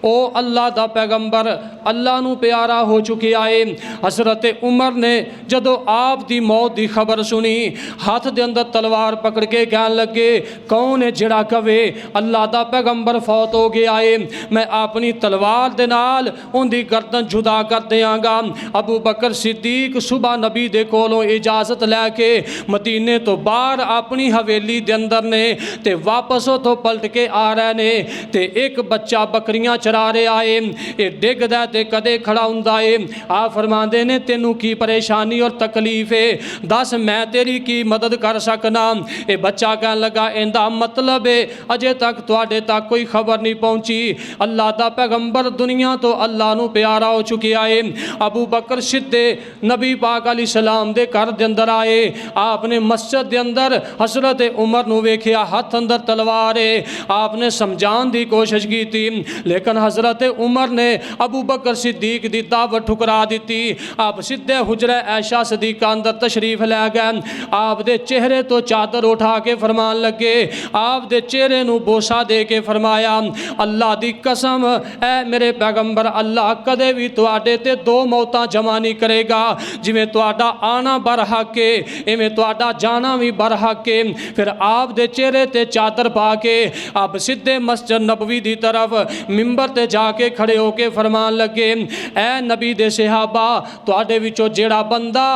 ओ अल्लाह दा पैगंबर अल्लाह नू प्यारा हो चुकिया है। हज़रत उमर ने जदों आप दी मौत दी खबर सुनी, हाथ दे अंदर तलवार पकड़ के कहन लगे, कौन है जिहड़ा कवे अल्लाह दा पैगंबर फौत हो गया है, मैं अपनी तलवार दे नाल उनदी गर्दन जुदा कर देंगा। अबू बकर सिद्दीक सुबह नबी दे कोलों इजाजत लैके मदीने तो बाहर अपनी हवेली दे अंदर ने ते वापस उतों पलट के आ रहे ने ते एक बच्चा बकरियां चरा रहा है, ये डिगदा ते कदे खड़ा हुंदा है। आ फरमांदे ने, तेनू की परेशानी और तकलीफ है, दस मैं तेरी की मदद कर सकना। ये बच्चा कहन लगा, इंदा मतलब है अजे तक तुहाडे तक कोई खबर नहीं पहुंची, अल्लाह दा पैगंबर दुनिया तो अल्लाह नू प्यारा हो चुकिया है। अबू बकर सिद्धे नबी पाक अलैहिस्सलाम दे घर दे अंदर आए, आपने मस्जिद दे अंदर हज़रत उमर नू वेखिया, हाथ अंदर तलवार है, आपने समझाने की कोशिश की थी, लेकिन हज़रत उमर ने अबू बकर सिद्दीक दी दावत ठुकरा दी। आप सीधे हुजरा ऐशा सदीका अंदर तशरीफ लै गए, आप दे चेहरे तो चादर उठा के फरमान लगे, आप दे चेहरे नू बोसा दे के फरमाया, अल्लाह दी कसम ऐ मेरे पैगंबर, अल्लाह कदे भी तुहाडे ते दो मौतां जमा नहीं करेगा, जिवें तुहाडा आना बरहक है इवें तुहाडा जाना भी बरहक है। फिर आप दे चेहरे ते चादर पा के आप सीधे मस्जिद नबवी दी तरफ मिंबर ते जाके खड़े होके फरमान लगे, ऐ नबी दे सहाबा, तुहाडे विचों जेड़ा बंदा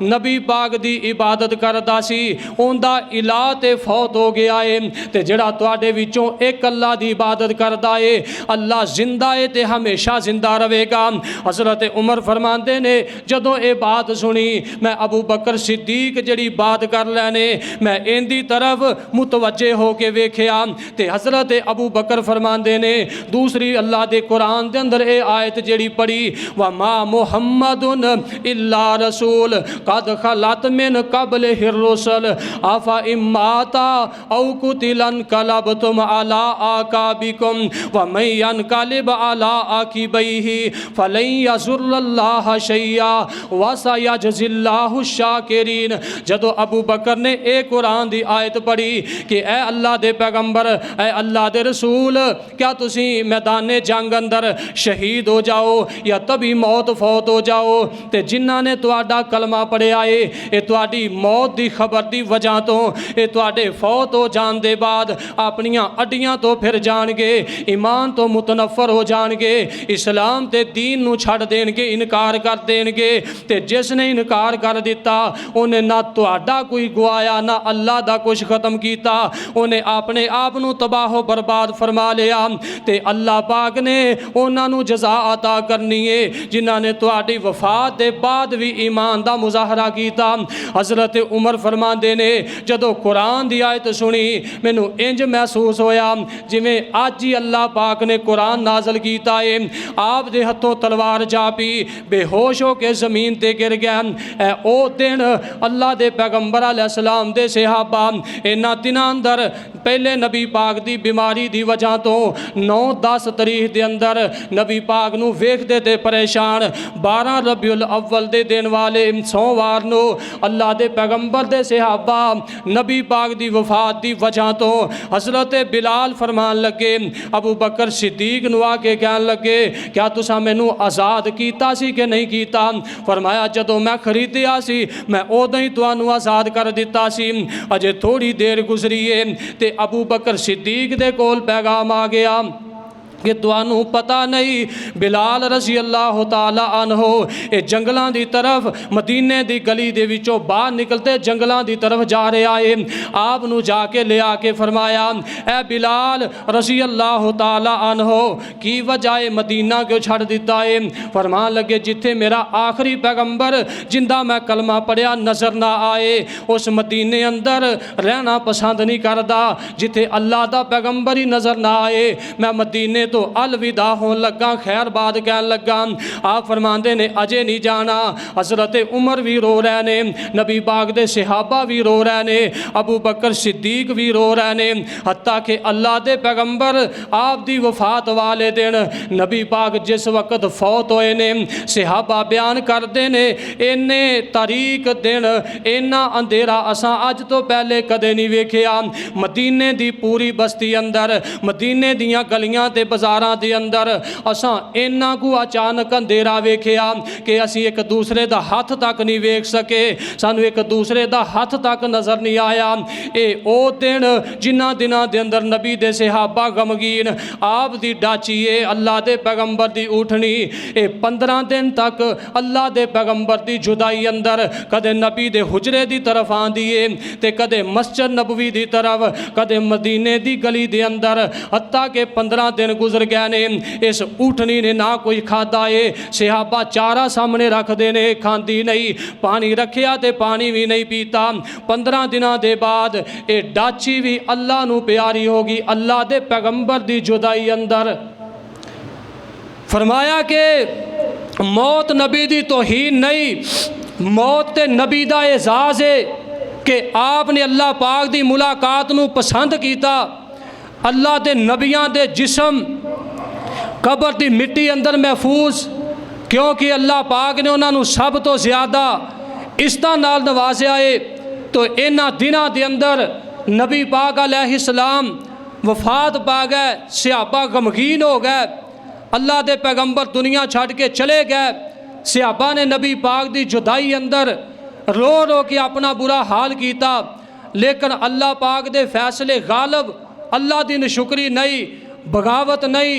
नबी पाक दी इबादत करदा सी उनदा इला ते फौत हो गया है, ते जेड़ा तुहाडे विचों एक अल्लाह दी इबादत करदा है, अल्लाह जिंदा है ते हमेशा जिंदा रहेगा। हज़रत उमर फरमांदे ने, जदों ये बात सुनी मैं अबू बकर सिद्दीक जड़ी बात कर लैने, मैं इनदी तरफ मुतवज्जे हो के वेख्या ते हज़रत अबू बकर फरमांदे ने, दूसरी अल्लाह दे कुरान दे अंदर ये आयत जड़ी पढ़ी, व मा मुहम्मदुन इल्ला रसूल कद खलत मिन कबल हिर्रुसल आफा इम्माता औ कुतिलन कलब तुम अला आकाबिकुम व मैयन कलिब अला आकिबैहि फलन यजुर्रल्लाह शैया व सयजजिल्लाहु शाकिरीन। जदों अबू बकर ने एक कुरान दी आयत पढ़ी कि ए अल्लाह दे पैगंबर, ए अल्लाह दे रसूल, क्या तुसी मैदान जंग अंदर शहीद हो जाओ या तभी मौत फौत हो जाओ, ते जिन्हां ने तुहाडा कलमा पढ़िया है, ये तुहाडी मौत की खबर की वजह तो, ये तुहाडे फौत हो जाने के बाद अपनियां अड्डियां तो फिर जाणगे, ईमान तो मुतनफर हो जाणगे, इस्लाम ते दीन नूं छड्ड देणगे, इनकार कर देणगे। ते जिसने इनकार कर दिता उन्हें ना तुहाडा कोई गवाया ना अल्लाह दा कुछ खत्म किया, उन्हें अपने आप नूं तबाह बर्बाद फरमा लिया। ते अल्लाह पाक ने उन्होंने जजा अता करनी है जिन्हों ने तुहाडी वफात के बाद भी ईमान का मुजाहरा किया। हज़रत उमर फरमाते ने जदों कुरान की आयत सुनी मैनू इंज महसूस होया जिमें अज ही अल्लाह पाक ने कुरान नाजल किया है। आप दे हथों तलवार जा पी, बेहोश हो के जमीन ते गिर गया। ओ दिन अल्लाह के पैगंबर अलैहिस्सलाम दे सहाबा इन्हां दिनां अंदर पहले नबी पाक की बीमारी की वजह तो 9-10 तारीख के अंदर नबी पाक नूं वेखदे ते परेशान 12 रबीउल अव्वल दे दिन वाले सोमवार नूं अल्लाह दे पैगंबर दे सहाबा नबी पाक की वफात की वजह तो हज़रत बिलाल फरमान लगे, अबू बकर सिद्दीक नूं आके कहन लगे क्या तुसां मैनू आज़ाद कीता सी कि नहीं कीता? फरमाया जदों मैं खरीदिया सी मैं उदों ही तुहानूं आज़ाद कर दिता सी। अजे थोड़ी देर गुजरी है ते अबू बकर सिद्दीक दे कोल पैगाम आ गया कि तुहानू पता नहीं बिलाल रज़ी अल्लाह तआला अन्हो ये जंगलों की तरफ मदीने की गली दे विचों बाहर निकलते जंगलों की तरफ जा रहा है। आपनू जाके ले आके फरमाया ए बिलाल रज़ी अल्लाह तआला अन्हो की वजह है मदीना क्यों छड़ दिता है? फरमान लगे जिथे मेरा आखिरी पैगंबर जिंदा मैं कलमा पढ़िया नज़र ना आए उस मदीने अंदर रहना पसंद नहीं करता, जिथे अल्लाह का पैगंबर ही नज़र ना आए मैं मदीने तो अलविदा होन लगा, खैरबाद कह लगा। आप फरमाते ने अजे नहीं जाना। हज़रत उमर भी रो रहे ने, नबी पाक दे सहाबा भी रो रहे ने, अबू बकर सिद्दीक भी रो रहे ने, हत्ता कि अल्लाह दे पैगंबर आप दी वफात वाले दिन नबी पाक जिस वक्त फौत होए ने सहाबा बयान करते ने इन्ने तारीक दिन इन्ना अंधेरा असां अज तो पहले कदे नहीं वेखिया। मदीने दी पूरी बस्ती अंदर मदीने दियां गलियां ते बाजारां दे अंदर असां इन्ना को अचानक अंधेरा वेखिया कि असीं एक दूसरे दा हथ तक नहीं वेख सके, सानू एक दूसरे दा हथ तक नज़र नहीं आया। ये ओ दिन जिन्हां दिनां दे अंदर नबी दे सहाबा गमगीन आप दी डाचीए अल्लाह दे पैगंबर दी उठनी, ये 15 दिन तक अल्लाह दे पैगंबर दी जुदाई अंदर कदे नबी दे हुजरे दी तरफ आंदी है ते कदे मस्जिद नबवी दी तरफ, कदे मदीने दी गली दे अंदर, हत्ता के 15 दिन गुजर गए ने। इस उठनी ने ना कोई खादा है, सहाबा चारा सामने रखते ने खांदी नहीं, पानी रखिया ते पानी भी नहीं पीता। 15 दिनों के बाद ये डाची भी अल्लाह नू प्यारी होगी अल्लाह दे पैगंबर दी जुदाई अंदर। फरमाया कि मौत नबी दी तौहीन नहीं, मौत ते नबी दा एजाज़ है कि आपने अल्लाह पाक दी मुलाकात नू पसंद किया। अल्लाह दे नबियां दे जिस्म कबर दी मिट्टी अंदर महफूज, क्योंकि अल्लाह पाक ने उन्होंने सब तो ज़्यादा इस्ता नाल नवाज़िया है। तो इन्हां दिनां दे अंदर नबी पाक अलैहिस्सलाम वफात पा गए, सहाबा गमगीन हो गए, अल्लाह दे पैगंबर दुनिया छड़ के चले गए। सहाबा ने नबी पाक दी जुदाई अंदर रो रो के अपना बुरा हाल किया, लेकिन अल्लाह पाक दे फैसले गालब, अल्लाह दी नशुक्री नहीं, बगावत नहीं,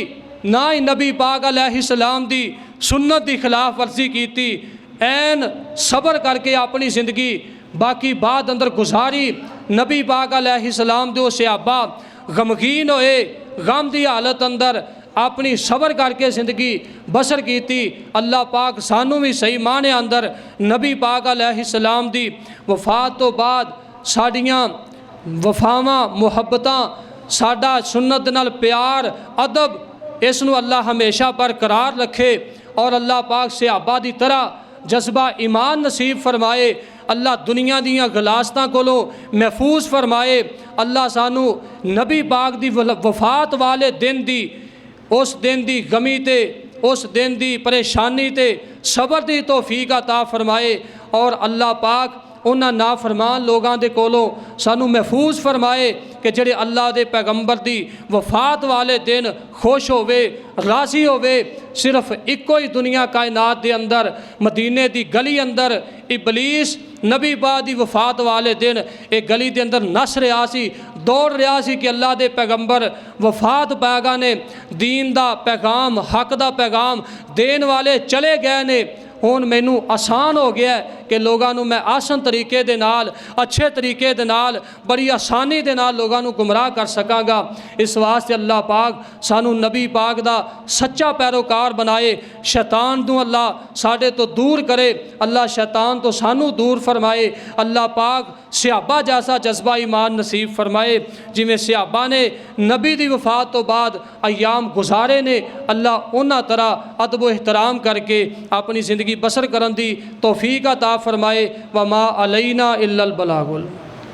ना ही नबी पाक अलैहिस्सलाम दी सुन्नत की खिलाफ वर्जी की, ऐन सबर करके अपनी ज़िंदगी बाकी बाद अंदर गुजारी। नबी पाक अलैहिस्सलाम दे सहाबा गमगीन होए, गम की हालत अंदर अपनी सबर करके ज़िंदगी बसर की। अल्लाह पाक सानू भी सही माने अंदर नबी पाक अलैहिस्सलाम दी वफात तो बाद साड़ियाँ वफावां मुहब्बतां साडा सुन्नत नाल प्यार अदब इसनू अल्लाह हमेशा बरकरार रखे और अल्लाह पाक सहाबा दी तरह जज्बा ईमान नसीब फरमाए। अल्लाह दुनिया दियाँ गलासतां कोलों महफूज फरमाए। अल्लाह सानू नबी पाक दी वफात वाले दिन दी उस दिन दी गमी ते उस दिन दी परेशानी ते सबर दी तौफीक अता फरमाए और अल्लाह पाक उन्हां नाफरमान लोगों के कोलों सानू महफूज फरमाए कि जेड़े अल्लाह के पैगंबर की वफात वाले दिन खुश होवे राजी होवे। सिर्फ इको ही दुनिया कायनात के अंदर मदीने की गली अंदर इबलीस नबी पाक की वफात वाले दिन एक गली के अंदर नस रहा सी, दौड़ रहा सी कि अल्लाह के पैगंबर वफात पै गए ने, दीन का पैगाम हक का पैगाम देन वाले चले गए ने। हुण मैनू आसान हो गया कि लोगों को मैं आसान तरीके दे नाल अच्छे तरीके दे नाल बड़ी आसानी दे नाल लोगों को गुमराह कर सकांगा। इस वास्ते अल्लाह पाक सानू नबी पाक दा सच्चा पैरोकार बनाए, शैतान तो अल्लाह साडे तो दूर करे, अल्लाह शैतान तो सानू दूर फरमाए। अल्लाह पाक सहाबा जैसा जज्बा ईमान नसीब फरमाए जिमें सहाबा ने नबी दी वफात तो बाद अयाम गुजारे ने। अल्लाह उन्हां तरह अदब व एहतराम करके अपनी ज़िंदगी बसर करन दी तौफीक अता फरमाए। वमा अलैना इल्लल बलागुल।